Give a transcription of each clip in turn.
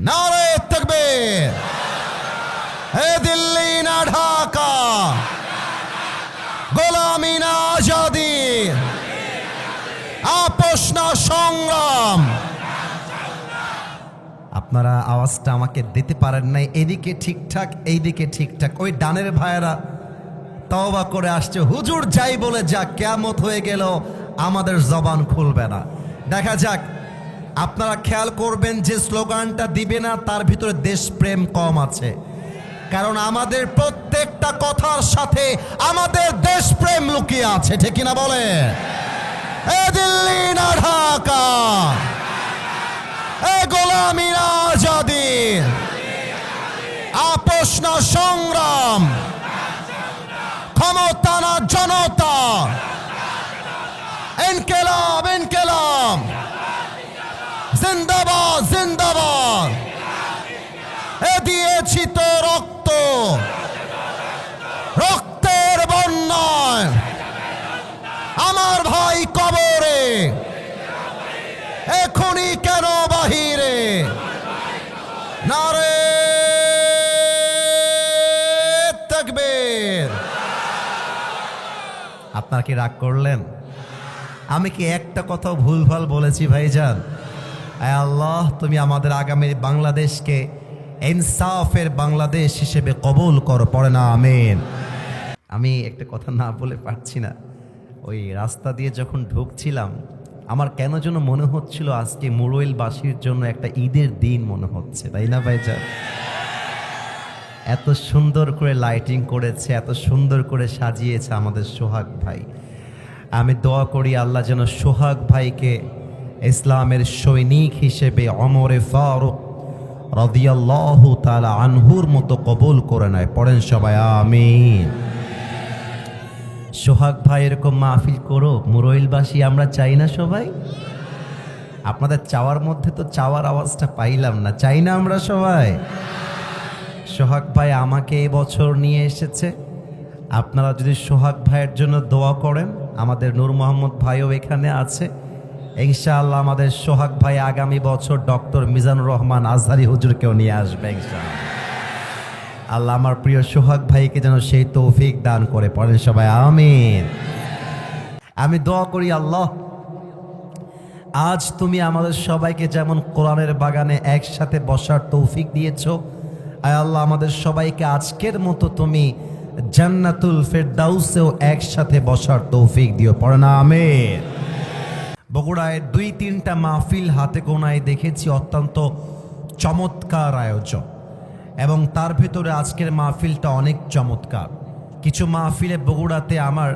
নারে তাকবীর। হে দিল্লি না ঢাকা, গোলামি না আজাদি, আপোষ না সংগ্রাম। আপনারা আওয়াজটা আমাকে দিতে পারেন নাই, এদিকে ঠিকঠাক এইদিকে ঠিকঠাক। ওই ডানের ভাইয়েরা তওবা করে আসছে, হুজুর যাই বলে যাক, কিয়ামত হয়ে গেল আমাদের জবান খুলবে না। দেখা যাক, আপনারা খেয়াল করবেন যে স্লোগানটা দিবে না তার ভিতরে দেশপ্রেম কম আছে, কারণ আমাদের প্রত্যেকটা কথার সাথে আমাদের দেশপ্রেম লুকিয়ে আছে, ঠিক কিনা বলে? এ দিল্লি না ঢাকা, এ গোলামি না আজাদি, আপোষ না সংগ্রাম, ক্ষমতা না জনতা, ইনকিলাব ইনকিলাব, জিন্দাবাদ জিন্দাবাদ। এ দিয়েছি তো রক্ত, রক্তের বন্যায় আমার ভাই কবরে, এখনই কেন বাহিরে? নারে তাকবীর। আপনারা কি রাগ করলেন? আমি কি একটা কথাও ভুলভাল বলেছি ভাইজান? আয় আল্লাহ, তুমি আমাদের আগামী বাংলাদেশকে ইনসাফের বাংলাদেশ হিসেবে কবুল করো, পড়ে না আমিন। আমি একটা কথা না বলে পারছি না। ওই রাস্তা দিয়ে যখন ঢুকছিলাম, আমার কেন যেন মনে হচ্ছিল আজকে মুরইলবাসীর জন্য একটা ঈদের দিন মনে হচ্ছে, তাই না ভাইজান? এত সুন্দর করে লাইটিং করেছে, এত সুন্দর করে সাজিয়েছে আমাদের সোহাগ ভাই। আমি দোয়া করি আল্লাহ যেন সোহাগ ভাইকে ইসলামের সৈনিক হিসেবে ওমরে ফারুক রাদিয়াল্লাহু তাআলা আনহুর মতো কবুল করে নেয়, পড়েন সবাই আমিন। সোহাগ ভাই এরকম মাহফিল করো, মুরইলবাসী আমরা চাই না সবাই? আপনাদের চাওয়ার মধ্যে তো চাওয়ার আওয়াজটা পাইলাম না, চাই না আমরা সবাই? সোহাগ ভাই আমাকে এই বছর নিয়ে এসেছে, আপনারা যদি সোহাগ ভাইয়ের জন্য দোয়া করেন, আমাদের নূর মোহাম্মদ ভাইও এখানে আছে, ইনশাআল্লাহ আমাদের সোহাগ ভাই আগামী বছর ডক্টর মিজানুর রহমান আজহারি হুজুরকেও নিয়ে আসবে ইনশাআল্লাহ। আল্লাহ আমার প্রিয় সোহাগ ভাইকে যেন সেই তৌফিক দান করে, পড়েন সবাই আমিন। আমি দোয়া করি আল্লাহ, আজ তুমি আমাদের সবাইকে যেমন কোরআনের বাগানে একসাথে বসার তৌফিক দিয়েছো, আয় আল্লাহ আমাদের সবাইকে আজকের মতো তুমি জান্নাতুল ফেরদাউসেও একসাথে বসার তৌফিক দিও, পড়ে না আমিন। বগুড়ায় 2-3টা মাহফিল হাতে গোনায় দেখেছি, অত্যন্ত চমৎকার আয়োজন, এবং তার ভিতরে আজকের মাহফিলটা অনেক চমৎকার। কিছু মাহফিলে বগুড়াতে আমার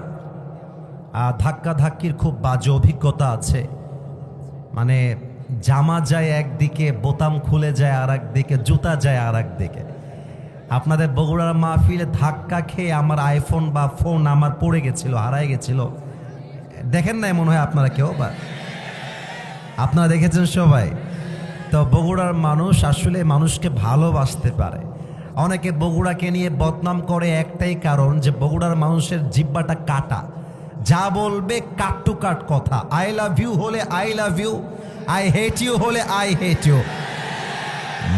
ধাক্কাধাক্কির খুব বাজে অভিজ্ঞতা আছে, মানে জামা যায় একদিকে, বোতাম খুলে যায় আর একদিকে, জুতা যায় আর একদিকে। আপনাদের বগুড়ার মাহফিলে ধাক্কা খেয়ে আমার আইফোন বা ফোন আমার পড়ে গেছিল, হারায় গেছিল, দেখেন নাই মনে হয় আপনারা কেউ, বা আপনারা দেখেছেন সবাই? তো বগুড়ার মানুষ আসলে মানুষকে ভালোবাসতে পারে। অনেকে বগুড়াকে নিয়ে বদনাম করে একটাই কারণ, যে বগুড়ার মানুষের জিহ্বাটা কাটা, যা বলবে কাট টু কাট কথা। আই লাভ ইউ হলে I love you, I hate you হলে আই হেট ইউ।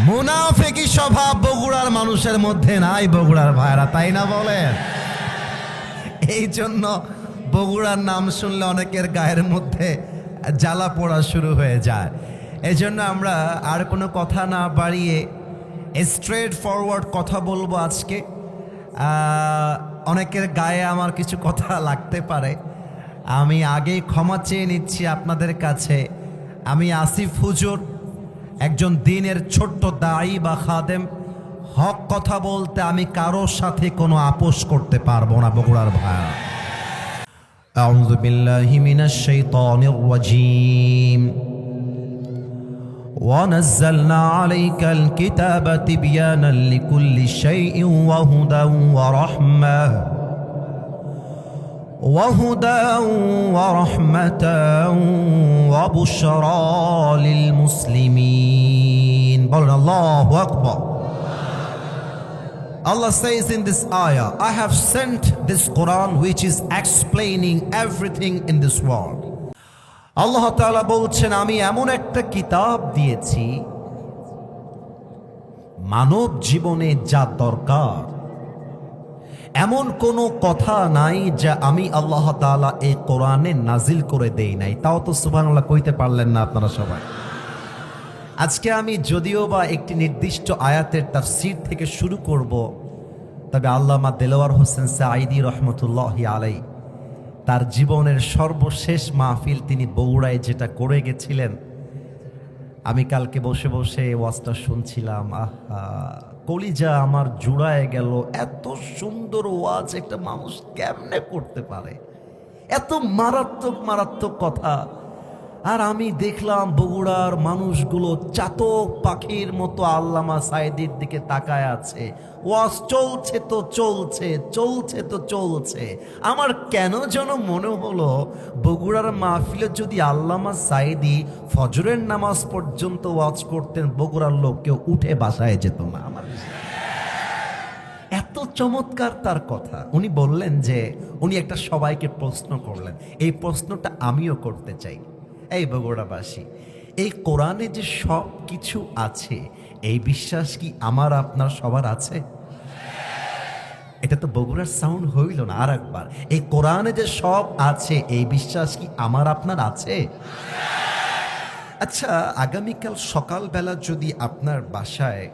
মুনাফিকি স্বভাব বগুড়ার মানুষের মধ্যে নাই বগুড়ার ভাইরা, তাই না বলেন? এই জন্য বগুড়ার নাম শুনলে অনেকের গায়ের মধ্যে জ্বালা পোড়া শুরু হয়ে যায়। এই জন্য আমরা আর কোনো কথা না বাড়িয়ে স্ট্রেট ফরওয়ার্ড কথা বলবো আজকে। অনেকের গায়ে আমার কিছু কথা লাগতে পারে, আমি আগেই ক্ষমা চেয়ে নিচ্ছি আপনাদের কাছে। আমি আসিফ হুজুর, একজন দ্বীনের ছোট্ট দায়ী বা খাদেম, হক কথা বলতে আমি কারোর সাথে কোনো আপোষ করতে পারবো না বগুড়ার ভাই। আউযু বিল্লাহি মিনাশ শাইতানির রাজীম। ونزلنا عليك الكتاب تبيانا لكل شيء وهدى ورحمة وبشرى للمسلمين. الله أكبر. Allah says in this ayah, I have sent this Quran which is explaining everything in this world. আল্লাহ তাআলা বলছেন, আমি এমন একটা কিতাব দিয়েছি মানব জীবনে যা দরকার এমন কোনো কথা নাই যা আমি আল্লাহ তাআলা এই কোরআনে নাজিল করে দেই নাই। তাও তো সুবহানাল্লাহ কইতে পারলেন না আপনারা সবাই। আজকে আমি যদিও বা একটি নির্দিষ্ট আয়াতের তাফসীর থেকে শুরু করব, তবে আল্লামা দেলোয়ার হোসেন সাঈদী রহমতুল্লাহি আলাইহি তার জীবনের সর্বশেষ মাহফিল তিনি বগুড়ায় যেটা করে গেছিলেন, আমি কালকে বসে বসে ওয়াজটা শুনছিলাম। আহা, কলিজা আমার জুড়ায় গেল। এত সুন্দর ওয়াজ একটা মানুষ কেমনে করতে পারে, এত মারাত্মক মারাত্মক কথা। আর আমি দেখলাম বগুড়ার মানুষগুলো চাতক পাখির মতো আল্লামা সাঈদীর দিকে তাকায় আছে। ওয়াজ চলছে তো চলছে, চলছে তো চলছে। আমার কেন যেন মনে হলো বগুড়ার মাহফিলে যদি আল্লামা সাঈদী ফজরের নামাজ পর্যন্ত ওয়াজ করতেন, বগুড়ার লোক কেউ উঠে বাসায় যেত না। আমার এত চমৎকার তার কথা। উনি বললেন যে উনি একটা সবাইকে প্রশ্ন করলেন, এই প্রশ্নটা আমিও করতে চাই। এই বগুড়াবাসী, এই কোরআনে যে সব কিছু আছে, এই বিশ্বাস কি আমার আপনার সবার আছে? এটা তো বগুড়ার সাউন্ড হইল না, আর একবার, এই কোরআনে যে সব আছে এই বিশ্বাস কি আমার আপনার আছে? আচ্ছা, আগামীকাল সকালবেলা যদি আপনার বাসায়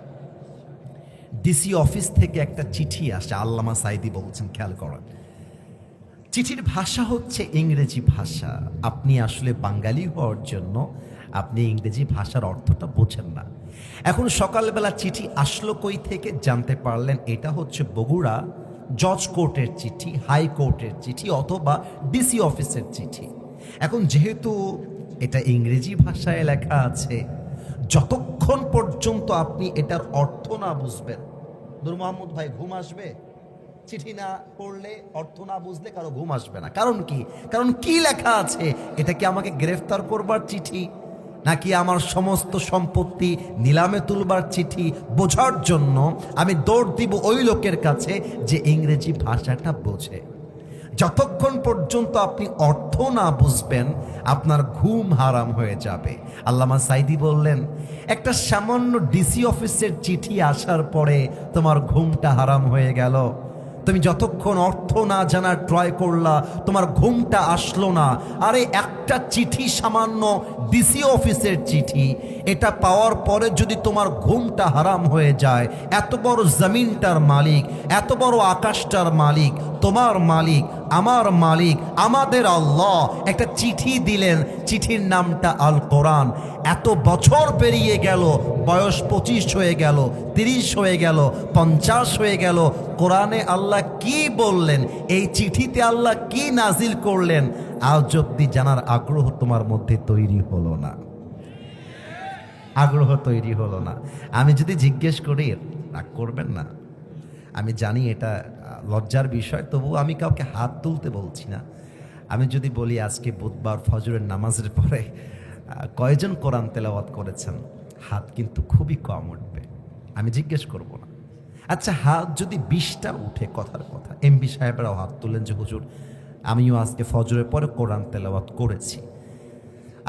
ডিসি অফিস থেকে একটা চিঠি আসে, আল্লামা সাঈদী বলছেন, খেয়াল করেন, চিঠির ভাষা হচ্ছে ইংরেজি ভাষা। আপনি আসলে বাঙালি হওয়ার জন্য আপনি ইংরেজি ভাষার অর্থটা বোঝেন না। এখন সকালবেলা চিঠি আসলো কই থেকে জানতে পারলেন, এটা হচ্ছে বগুড়া জজ কোর্টের চিঠি, হাইকোর্টের চিঠি, অথবা ডিসি অফিসের চিঠি। এখন যেহেতু এটা ইংরেজি ভাষায় লেখা আছে, যতক্ষণ পর্যন্ত আপনি এটার অর্থ না বুঝবেন, নূর মোহাম্মদ ভাই, ঘুম আসবে? চিঠি না পড়লে, অর্থ না বুঝলে কারো ঘুম আসবে না। কারণ কি? কারণ কি লেখা আছে? এটা কি আমাকে গ্রেফতার করবার চিঠি, নাকি আমার সমস্ত সম্পত্তি নিলামে তুলবার চিঠি? বোঝার জন্য আমি দৌড় দিব ওই লোকের কাছে যে ইংরেজি ভাষাটা বোঝে। যতক্ষণ পর্যন্ত আপনি অর্থ না বুঝবেন আপনার ঘুম হারাম হয়ে যাবে। আল্লামা সাঈদী বললেন, একটা সামান্য ডিসি অফিসের চিঠি আসার পরে তোমার ঘুমটা হারাম হয়ে গেল। তুমি যতক্ষণ অর্থ না জানার ট্রাই করলা, তোমার ঘুমটা আসলো না। আরে একটা চিঠি, সামান্য ডিসি অফিসের চিঠি, এটা পাওয়ার পরে যদি তোমার ঘুমটা হারাম হয়ে যায়, এত বড় জমিনটার মালিক, এত বড় আকাশটার মালিক, তোমার মালিক, আমার মালিক, আমাদের আল্লাহ একটা চিঠি দিলেন, চিঠির নামটা আল কোরআন। এত বছর পেরিয়ে গেল, বয়স 25 হয়ে গেল, 30 হয়ে গেল, 50 হয়ে গেল, কোরআনে আল্লাহ কি বললেন, এই চিঠিতে আল্লাহ কি নাজিল করলেন, আজ অব্দি জানার আগ্রহ তোমার মধ্যে তৈরি হলো না। আগ্রহ তৈরি হলো না। আমি যদি জিজ্ঞেস করি, রাগ করবেন না, আমি জানি এটা লজ্জার বিষয়, তবু আমি কাউকে হাত তুলতে বলছি না। আমি যদি বলি আজকে বুধবার ফজরের নামাজের পরে কয়জন কোরআন তেলাওয়াত করেছেন, হাত কিন্তু খুবই কম উঠবে। আমি জিজ্ঞেস করব না। আচ্ছা, হাত যদি 20টা উঠে, কথার কথা, এমপি সাহেবরাও হাত তুলেন যে হুজুর আমিও আজকে ফজরের পরে কোরআন তেলাওয়াত করেছি।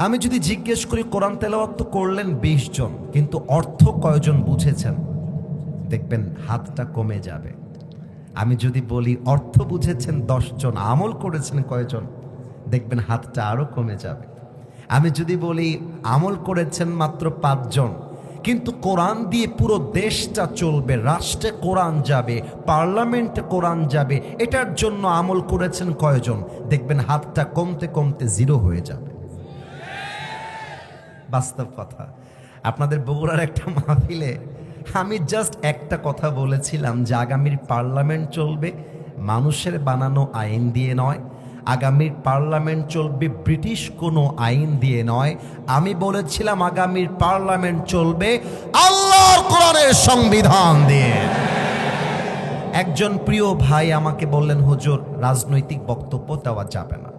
আমি যদি জিজ্ঞেস করি কোরআন তেলাওয়াত তো করলেন 20 জন, কিন্তু অর্থ কয়জন বুঝেছেন, দেখবেন হাতটা কমে যাবে। আমি যদি বলি অর্থ বুঝেছেন 10 জন, আমল করেছেন কয়জন, দেখবেন হাতটা আরো কমে যাবে। আমি যদি বলি আমল করেছেন মাত্র 5 জন, কিন্তু কোরআন দিয়ে পুরো দেশটা চলবে, রাষ্ট্রে কোরআন যাবে, পার্লামেন্টে কোরআন যাবে, এটার জন্য আমল করেছেন কয়জন, দেখবেন হাতটা কমতে কমতে 0 হয়ে যাবে। বাস্তব কথা। আপনাদের বগুড়ার একটা মাহফিলে আমি জাস্ট একটা কথা বলেছিলাম যে আগামীর পার্লামেন্ট চলবে মানুষের বানানো আইন দিয়ে নয়, আগামীর পার্লামেন্ট চলবে ব্রিটিশ কোনো আইন দিয়ে নয়। আমি বলেছিলাম আগামীর পার্লামেন্ট চলবে আল্লাহর কোরআনের সংবিধান দিয়ে। একজন প্রিয় ভাই আমাকে বললেন, হুজুর রাজনৈতিক বক্তব্য দেওয়া যাবে না।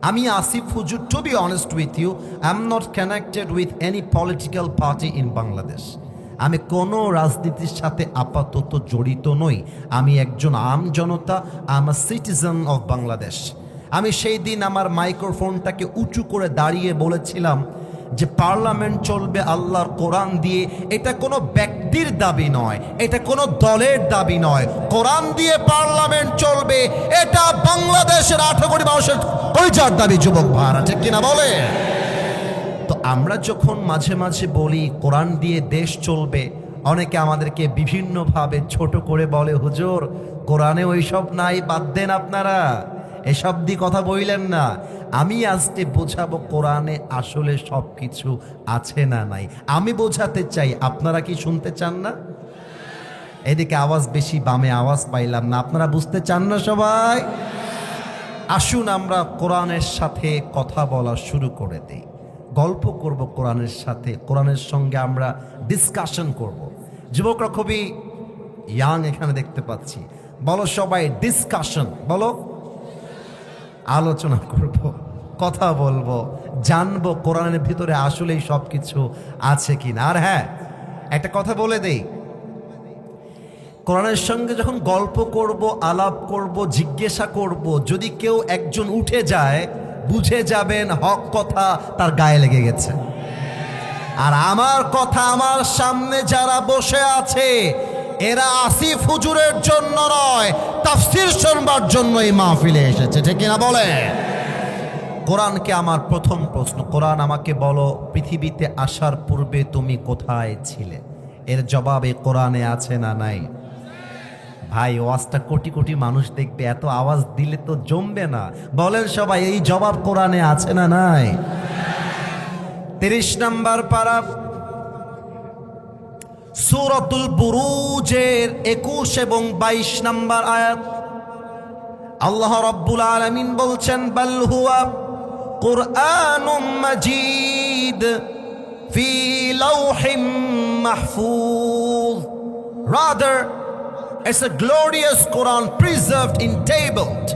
আমি আসিফ হুজুর, to be honest with you, I am not connected with any political party in Bangladesh. আমি কোনো রাজনীতির সাথে আপাতত জড়িত নই। আমি একজন আম জনতা, I am a citizen of Bangladesh. আমি সেই দিন আমার মাইক্রোফোনটাকে উঁচু করে দাঁড়িয়ে বলেছিলাম, যে পার্লামেন্ট চলবে আল্লাহর কোরআন দিয়ে, এটা কোনো ব্যক্তির দাবি নয়, এটা কোনো দলের দাবি নয়। কোরআন দিয়ে পার্লামেন্ট চলবে, এটা বাংলাদেশের 18 কোটি মানুষের কলিজার দাবি। যুবক ভাইরা ঠিক কিনা বলে? তো আমরা যখন মাঝে মাঝে বলি কোরআন দিয়ে দেশ চলবে, অনেকে আমাদেরকে বিভিন্নভাবে ছোট করে বলে, হুজুর কোরআনে ওইসব নাই, বাদ দেন আপনারা, এসব দিয়ে কথা বইলেন না। আমি আজকে বোঝাবো কোরআনে আসলে সব কিছু আছে না নাই। আমি বোঝাতে চাই, আপনারা কি শুনতে চান না? এদিকে আওয়াজ বেশি, বামে আওয়াজ পাইলাম না। আপনারা বুঝতে চান না সবাই? আসুন আমরা কোরআনের সাথে কথা বলা শুরু করে দেই। গল্প করব কোরআনের সাথে, কোরআনের সঙ্গে আমরা ডিসকাশন করব। যুবকরা খুবই ইয়াং এখানে দেখতে পাচ্ছি, বলো সবাই ডিসকাশন, বলো আলোচনা করব, কথা বলবো, জানবো কোরআনের ভিতরে আসলেই সব কিছু আছে কিনা। আর হ্যাঁ, একটা কথা বলে দেই, কোরআনের সঙ্গে যখন গল্প করব, আলাপ করব, জিজ্ঞাসা করব, যদি কেউ একজন উঠে যায়, বুঝে যাবেন হক কথা তার গায়ে লেগে গেছে। আর আমার কথা আমার সামনে যারা বসে আছে, এরা আসিফ হুজুরের জন্য নয়, তাফসীর শুনবার জন্য এই মাহফিলে এসেছে, ঠিক কিনা বলে? কোরআনকে আমার প্রথম প্রশ্ন, কোরআন আমাকে বলো পৃথিবীতে আসার পূর্বে তুমি কোথায় ছিলে? এর জবাবে কোরআনে আছে না নাই? ভাই ওয়াজটা কোটি কোটি মানুষ দেখবে, এত আওয়াজ দিলে তো জমবে না। বলেন সবাই, এই জবাব কোরআনে আছে না নাই? 30 নম্বর পারা, সূরাতুল বুরুজের 21 এবং 22 নম্বর আয়াত। আল্লাহ রাব্বুল আলামিন বলছেন, বাল হুয়া কুরআনুম মাজিদ ফি লাওহিম মাহফুজ, rather it's a glorious Quran preserved in tabled.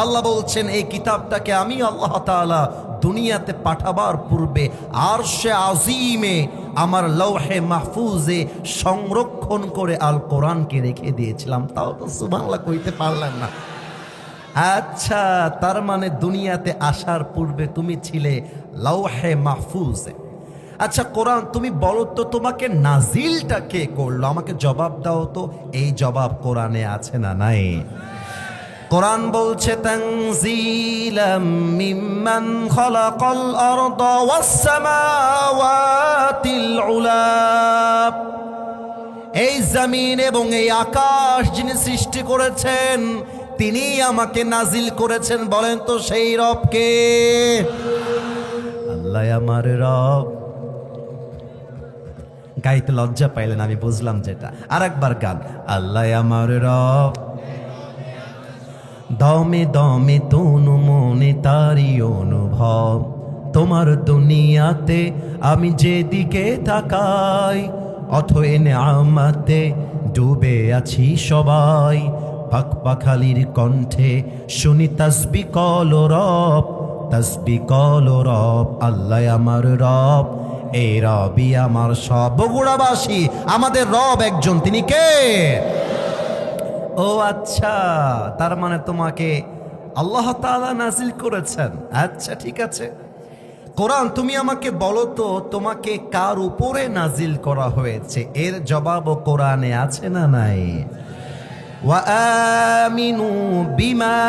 আল্লাহ বলছেন এই কিতাবটাকে আমি আল্লাহ তাআলা দুনিয়াতে পাঠাবার পূর্বে আরশে আজিমে আমার লৌহে মাহফুজে সংরক্ষণ করে আল কোরআনকে রেখে দিয়েছিলাম। তাও তো সুবহানাল্লাহ কইতে পারলেন না। আচ্ছা, তার মানে দুনিয়াতে আসার পূর্বে তুমি ছিলে লৌহে মাহফুজে। আচ্ছা কোরআন, তুমি বলো তো তোমাকে নাজিলটা কে করলো? আমাকে জবাব দাও তো, এই জবাব কোরআনে আছে না নাই? কোরআন বলছে, তানজিলাম মিম্মান খালাকাল আরদা ওয়াস সামাওয়াতিল উলা, এই জমিন এবং এই আকাশ যিনি সৃষ্টি করেছেন তিনি আমাকে নাজিল করেছেন। বলেন তো সেই রব কে? আল্লাহ আমার রব। গাইতে লজ্জা পাইলেন, আমি বুঝলাম যেটা। আরেকবার গান, আল্লাহ আমার রব, দমে দমে তনু মনে তারি অনুভব, তোমার দুনিয়াতে আমি যেদিকে তাকাই, অথই নেয়ামতে ডুবে আছি সবাই, পাক পাখালির কণ্ঠে শুনি তাসবিহ কলরব, তাসবিহ কলরব। আল্লাহ আমার রব, এই রবই আমার সব। বগুড়াবাসী, আমাদের রব একজন, তিনি কে? ও আচ্ছা, তার মানে তোমাকে আল্লাহ তাআলা নাজিল করেছেন। আচ্ছা ঠিক আছে, কোরআন তুমি আমাকে বলো তো তোমাকে কার উপরে নাজিল করা হয়েছে? এর জবাবও কোরআনে আছে না নাই? ওয়া আমিনু বিমা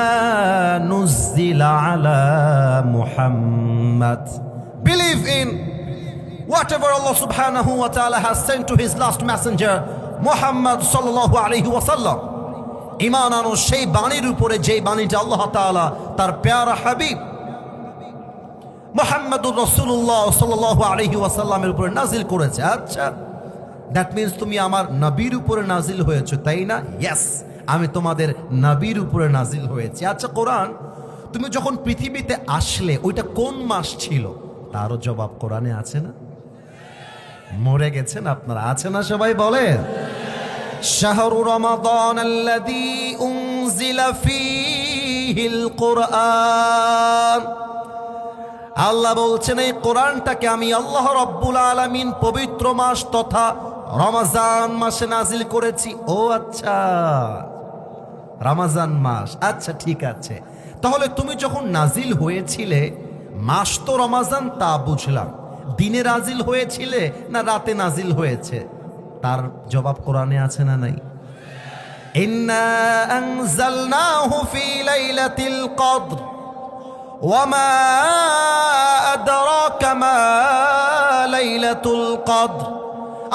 নুজিলা আলা Muhammad, believe in whatever Allah subhanahu wa ta'ala has sent to his last messenger Muhammad sallallahu alayhi wa sallam. ঈমান আনো সেই বাণীর উপরে যে বাণীটা আল্লাহ তাআলা তার প্যারা হাবিব মুহাম্মাদুর রাসূলুল্লাহ সাল্লাল্লাহু আলাইহি ওয়াসাল্লামের উপরে নাজিল করেছে। আচ্ছা, দ্যাট মিন্স তুমি আমার নবীর উপরে নাজিল হয়েছে, তাই না? ইয়েস, আমি তোমাদের নবীর উপরে নাজিল হয়েছে। আচ্ছা কোরআন, তুমি যখন পৃথিবীতে আসলে ওইটা কোন মাস ছিল? তারও জবাব কোরআনে আছে না? মরে গেছেন আপনারা, আছে না সবাই বলেন? শাহরু রমাদান আল্লাযী উনজিলা ফীহিল কুরআন, আল্লাহ বলছেন এই কোরআনটাকে আমি আল্লাহ রাব্বুল আলামিন পবিত্র মাস তথা রমজান মাসে নাজিল করেছি। ও আচ্ছা, রমজান মাস, আচ্ছা ঠিক আছে। তাহলে তুমি যখন নাজিল হয়েছিলে মাস তো রমজান, তা বুঝলাম। দিনে নাজিল হয়েছিলে না রাতে নাজিল হয়েছে? তার জবাব কোরআনে আছে না নাই? ইন্না আনজালনাহু ফি লাইলাতিল কদর ওয়া মা আদরাকা মা লাইলাতুল কদর।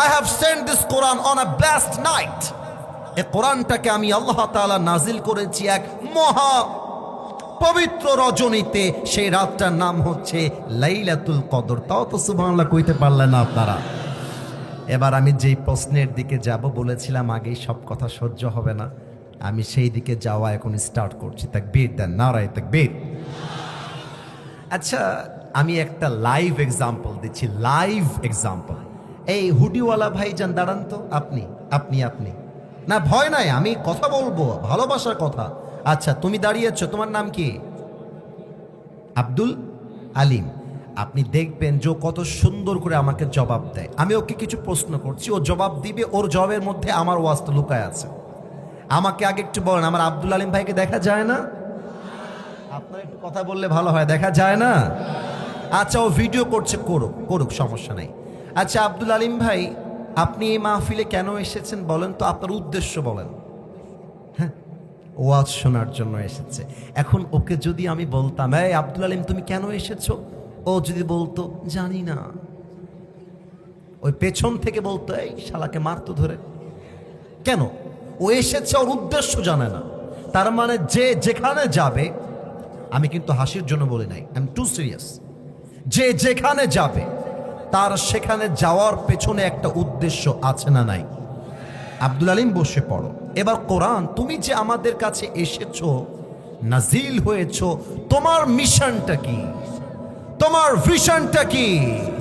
I have sent this Quran on a blessed night. এই কোরআনটাকে আমি আল্লাহ তাআলা নাজিল করেছি এক মহা পবিত্র রজনীতে। সেই রাতটার নাম হচ্ছে লাইলাতুল কদর। তাও তো সুবহানাল্লাহ কইতে পারলেন না আপনারা। এবার আমি যেই প্রশ্নের দিকে যাব, বলেছিলাম আগেই সব কথা সহ্য হবে না, আমি সেই দিকে যাওয়া এখন স্টার্ট করছি। তাকবীর দেন, নারায়ে তাকবীর। আচ্ছা, আমি একটা লাইভ এক্সাম্পল দিচ্ছি, লাইভ এক্সাম্পল। এই হুডিওয়ালা ভাইজান দাঁড়ান তো। আপনি আপনি আপনি না, ভয় নাই, আমি কথা বলবো, ভালোবাসার কথা। আচ্ছা, তুমি দাঁড়িয়েছো, তোমার নাম কি? আব্দুল আলিম। আপনি দেখবেন যে কত সুন্দর করে আমাকে জবাব দেয়। আমি ওকে কিছু প্রশ্ন করছি, ও জবাব দিবে, ওর জবাবের মধ্যে আমার ওয়াজটা লুকায় আছে। আমাকে আগে একটু বলেন, আমার আব্দুল আলিম ভাইকে দেখা যায় না? আপনার একটু কথা বললে ভালো হয়, দেখা যায় না? আচ্ছা, ও ভিডিও করছে, করুক করুক, সমস্যা নেই। আচ্ছা আব্দুল আলিম ভাই, আপনি এই মাহফিলে কেন এসেছেন বলেন তো, আপনার উদ্দেশ্য বলেন। হ্যাঁ, ওয়াজ শোনার জন্য এসেছে। এখন ওকে যদি আমি বলতাম, এই আব্দুল আলিম তুমি কেন এসেছো, ও যদি বলতো জানি না, ওই পেছন থেকে বলতো এই শালাকে মারতো ধরে। কেন? ও এসেছে, ওর উদ্দেশ্য জানে না। তার মানে যে যেখানে যাবে, আমি কিন্তু হাসির জন্য বলি নাই, আই এম টু সিরিয়াস, যে যেখানে যাবে তার সেখানে যাওয়ার পেছনে একটা উদ্দেশ্য আছে না নাই? আব্দুল আলিম বসে পড়ো। এবার কোরআন, তুমি যে আমাদের কাছে এসেছো, নাজিল হয়েছো, তোমার মিশনটা কি, তোমার ভিশনটা কি,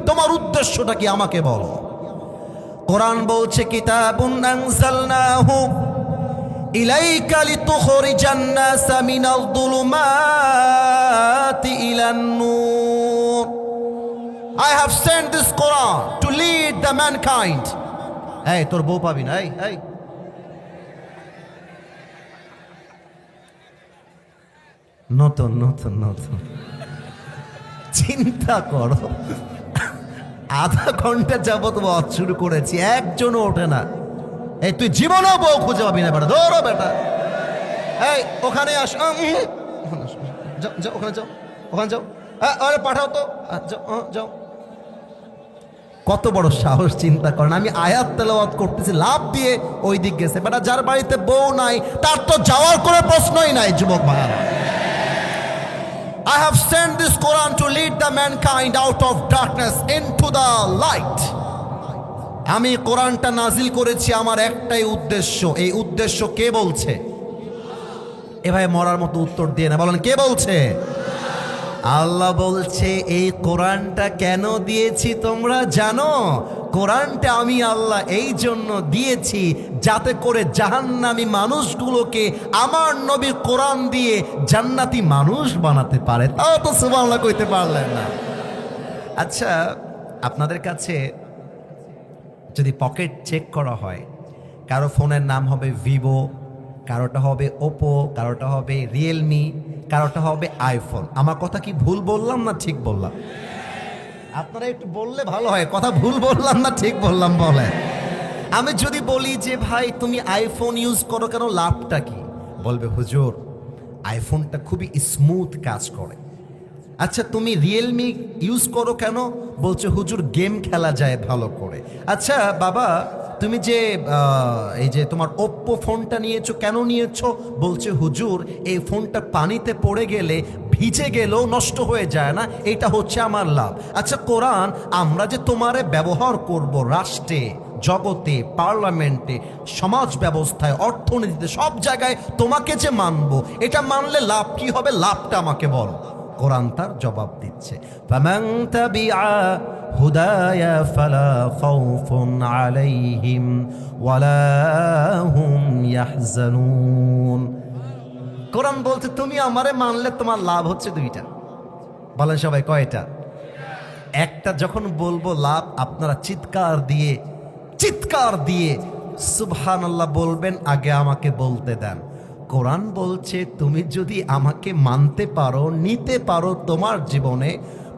তোমার উদ্দেশ্যটা কি, আমাকে বলো। কোরআন বলছে কিতাবুন আনজালনাহু ইলাইকা লিতুখরিজান নাসা মিনাল যুলুমাতি ইলান নূর। I have sent this Quran to lead the mankind. এই তোর বউ পাবি না, এই নতুন নতুন নতুন চিন্তা করো, আধা ঘন্টা যাবত ওয়াজ শুরু করেছি, একজনও ওঠে না। এই তুই জীবনেও বউ খুঁজে পাবি না বেটা, ধরো বেটা। এই ওখানে আস, যাও ওখানে যাও, ওখানে যাও, আরে পাঠাও তো, যাও যাও। কত বড় সাহস, চিন্তা করেন। আমি আয়াত তেলাওয়াত করতেছি, লাভ দিয়ে ওই দিক গেছে বেটা। যার বাড়িতে বউ নাই তার তো যাওয়ার কোনো প্রশ্নই নাই। যুবক ভাইরা, I have sent this Quran to lead the mankind out of darkness into the light. আমি কোরআনটা নাজিল করেছি আমার একটাই উদ্দেশ্য। এই উদ্দেশ্য কে বলছে? এ ভাই মরার মতো উত্তর দিয়ে না, বলেন কে বলছে? আল্লাহ বলছে। এই কোরআনটা কেন দিয়েছি তোমরা জানো? কোরআনটা আমি আল্লাহ এই জন্য দিয়েছি যাতে করে জাহান্নামী মানুষগুলোকে আমার নবী কোরআন দিয়ে জান্নাতি মানুষ বানাতে পারে। তাও তো সুবহানাল্লাহ কইতে পারলেন না। আচ্ছা, আপনাদের কাছে যদি পকেট চেক করা হয়, কারো ফোনের নাম হবে ভিভো, কারোটা হবে ওপো, কারোটা হবে রিয়েলমি, কারোটা হবে আইফোন। আমার কথা কি ভুল বললাম না ঠিক বললাম? আপনারা একটু বললে ভালো হয়, কথা ভুল বললাম না ঠিক বললাম বলে। আমি যদি বলি যে ভাই তুমি আইফোন ইউজ করো কেন, লাভটা কি? বলবে হুজুর আইফোনটা খুবই স্মুথ কাজ করে। আচ্ছা তুমি রিয়েলমি ইউজ করো কেন? বলছে হুজুর গেম খেলা যায় ভালো করে। আচ্ছা বাবা তুমি যে এই যে তোমার ওপ্পো ফোনটা নিয়েছো কেন নিয়েছো? বলছে হুজুর এই ফোনটা পানিতে পড়ে গেলে ভিজে গেলেও নষ্ট হয়ে যায় না, এটা হচ্ছে আমার লাভ। আচ্ছা কোরআন আমরা যে তোমারে ব্যবহার করব রাষ্ট্রে, জগতে, পার্লামেন্টে, সমাজ ব্যবস্থায়, অর্থনীতিতে, সব জায়গায় তোমাকে যে মানবো, এটা মানলে লাভ কি হবে? লাভটা আমাকে বলো। কোরআন তার জবাব দিচ্ছে, ফামান তাবিআ হুদায়া ফালা খাউফুন আলাইহিম ওয়ালা হুম ইয়াহজানুন। কোরআন বলছে তুমি আমারে মানলে তোমার লাভ হচ্ছে দুইটা। বলেন সবাই কয়টা? একটা যখন বলবো লাভ, আপনারা চিৎকার দিয়ে সুবহানাল্লাহ বলবেন। আগে আমাকে বলতে দেন। কোরআন বলছে তুমি যদি আমাকে মানতে পারো, নিতে পারো তোমার জীবনে,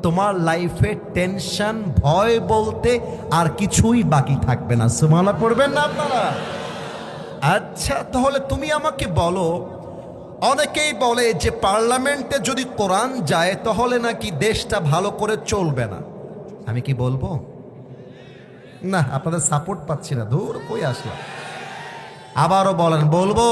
তোমার লাইফে টেনশন ভয় বলতে আর কিছুই বাকি থাকবে না। সুবহানাল্লাহ পড়বেন না আপনারা? আচ্ছা, তাহলে তুমি আমাকে বলো, অনেকেই বলে যে পার্লামেন্টে যদি কোরআন যায় তাহলে নাকি দেশটা ভালো করে চলবে না। আমি কি বলবো? না, আপনাদের সাপোর্ট পাচ্ছি না, দূর কই আসলাম। আবারও বলেন, বলবো?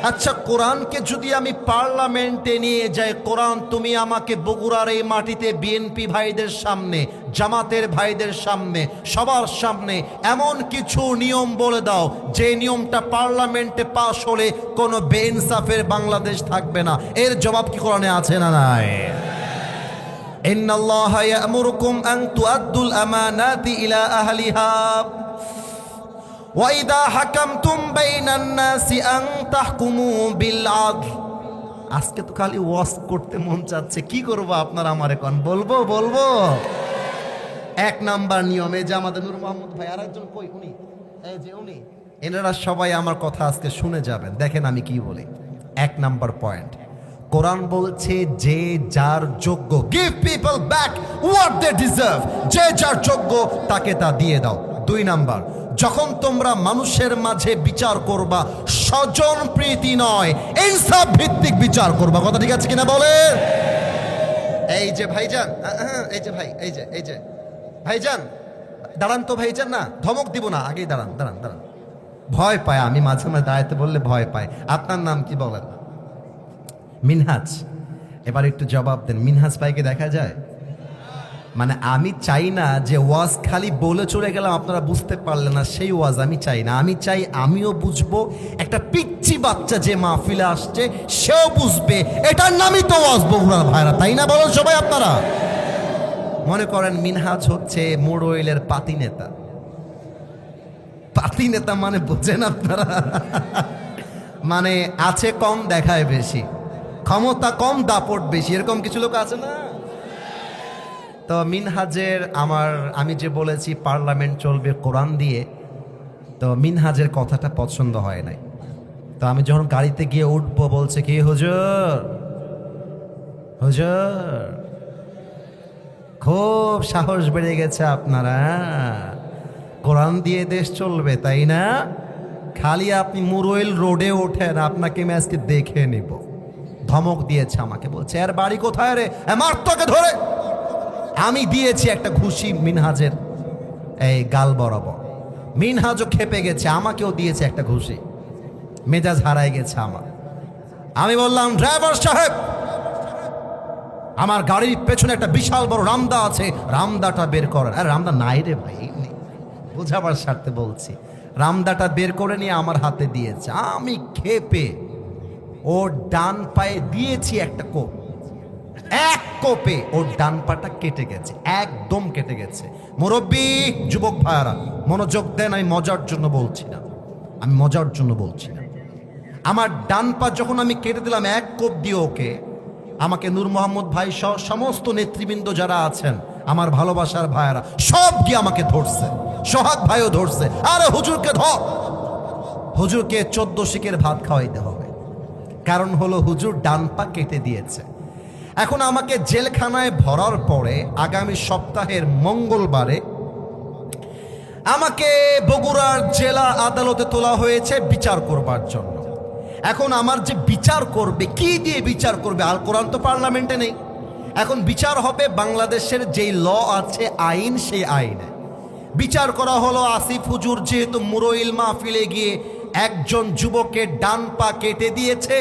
আচ্ছা, কোরআনকে যদি আমি পার্লামেন্টে নিয়ে যাই, কোরআন তুমি আমাকে বগুড়ার এই মাটিতে বিএনপি ভাইদের সামনে, জামাতের ভাইদের সামনে, সবার সামনে এমন কিছু নিয়ম বলে দাও যে নিয়মটা পার্লামেন্টে পাশ হলে কোনো বেইনসাফের বাংলাদেশ থাকবে না। এর জবাব কি কোরআনে আছে না নাই? ইন্নাল্লাহা ইয়া'মুরুকুম আন তুআদ্দুল আমানাতি ইলা আহলিহা ওয়াইদা হাকামতুম বাইনান নাসি আন তাহকুমু বিল আদল। আজকে তো খালি ওয়াজ করতে মন চাচ্ছে, কি করব আপনারা আমারে কোন? বলবো বলবো? এক নাম্বার নিয়মে যে আমাদের নূর মোহাম্মদ ভাই, আর একজন কই, উনি এই যে উনি, এনারা সবাই আমার কথা আজকে শুনে যাবেন। দেখেন আমি কি বলি। এক নাম্বার পয়েন্ট, কোরআন বলছে যে যার যোগ্য, give people back what they deserve, যে যার যোগ্য তাকে তা দিয়ে দাও। দুই নাম্বার, যখন তোমরা মানুষের মাঝে বিচার করবা, স্বজন প্রীতি নয় ইনসাফ ভিত্তিক বিচার করবা। কথা ঠিক আছে কিনা বলেন? এই যে ভাইজান, এই যে ভাই, এই যে ভাইজান, দাঁড়ান তো ভাইজান, না ধমক দিব না, আগেই দাঁড়ান দাঁড়ান দাঁড়ান। ভয় পায়, আমি মাঝে মাঝে দাঁড়াতে বললে ভয় পায়। আপনার নাম কি বলেন? মিনহাজ। এবার একটু জবাব দেন, মিনহাজ ভাইকে দেখা যায়? মানে আমি চাই না যে ওয়াজ খালি বলে চলে গেলাম আপনারা বুঝতে পারলেন না, সেই ওয়াজ আমি চাই না। আমি চাই আমিও বুঝবো, একটা পিচ্চি বাচ্চা যে মাহফিলে আসছে সেও বুঝবে। এটার নামই তো ওয়াজ বগুড়ার ভাইরা, তাই না বলেন সবাই আপনারা? মনে করেন মিনহাজ হচ্ছে মোড়ইলের পাতি নেতা। পাতি নেতা মানে বোঝেন আপনারা? মানে আছে কম দেখায় বেশি, ক্ষমতা কম দাপট বেশি, এরকম কিছু লোক আছে না? তো মিনহাজের আমি যে বলেছি পার্লামেন্ট চলবে কোরআন দিয়ে, তো মিনহাজের কথাটা পছন্দ হয় নাই। তো আমি যখন গাড়িতে গিয়ে উঠবো বলছে কি, হুজুর হুজুর খুব সাহস বেড়ে গেছে আপনারা, কোরআন দিয়ে দেশ চলবে তাই না? খালি আপনি মুরইল রোডে ওঠেন, আপনাকে আমি আজকে দেখে নিব। ধমক দিয়েছে আমাকে, বলছে এর বাড়ি কোথায় রে, মার তোকে ধরে। আমি দিয়েছি একটা ঘুষি মিনহাজের এই গাল বরাবর। মিনহাজও খেপে গেছে, আমাকেও দিয়েছে একটা ঘুষি, মেজাজ হারায় গেছে আমার। আমি বললাম, ড্রাইভার সাহেব, আমার গাড়ির পেছনে একটা বিশাল বড় রামদা আছে, রামদাটা বের করেন। আর রামদা নাই রে ভাই, বোঝাবার স্বার্থে বলছি। রামদাটা বের করে নিয়ে আমার হাতে দিয়েছে। আমি খেপে ওর ডান পায়ে দিয়েছি একটা কোপ, এক কোপে ওর ডান পাটা কেটে গেছে, একদম কেটে গেছে। মুরব্বী যুবক ভাইয়ারা মনোযোগ দেন, আমি মজার জন্য বলছি না, আমি মজার জন্য বলছি না। আমার ডান পা যখন আমি কেটে দিলাম এক কোপ দিয়ে ওকে, আমাকে নূর মোহাম্মদ ভাই সহ সমস্ত নেতৃবৃন্দ যারা আছেন, আমার ভালোবাসার ভাইয়ারা সব গিয়ে আমাকে ধরছে, সোহাগ ভাইও ধরছে। আরে হুজুরকে ধর, হুজুরকে 14 শিকের ভাত খাওয়াইতে হবে, কারণ হলো হুজুর ডান পা কেটে দিয়েছে। এখন আমাকে জেলখানায় ভরার পরে আগামী সপ্তাহের মঙ্গলবারে আমাকে বগুড়ার জেলা আদালতে তোলা হয়েছে বিচার করবার জন্য। এখন আমার যে বিচার করবে, কি দিয়ে বিচার করবে? আল কোরআন তো পার্লামেন্টে নেই। এখন বিচার হবে বাংলাদেশের যেই ল আছে, আইন, সেই আইনে বিচার করা হলো। আসিফ হুজুর যেহেতু মুরইল মাহফিলে গিয়ে একজন যুবকের ডান পা কেটে দিয়েছে,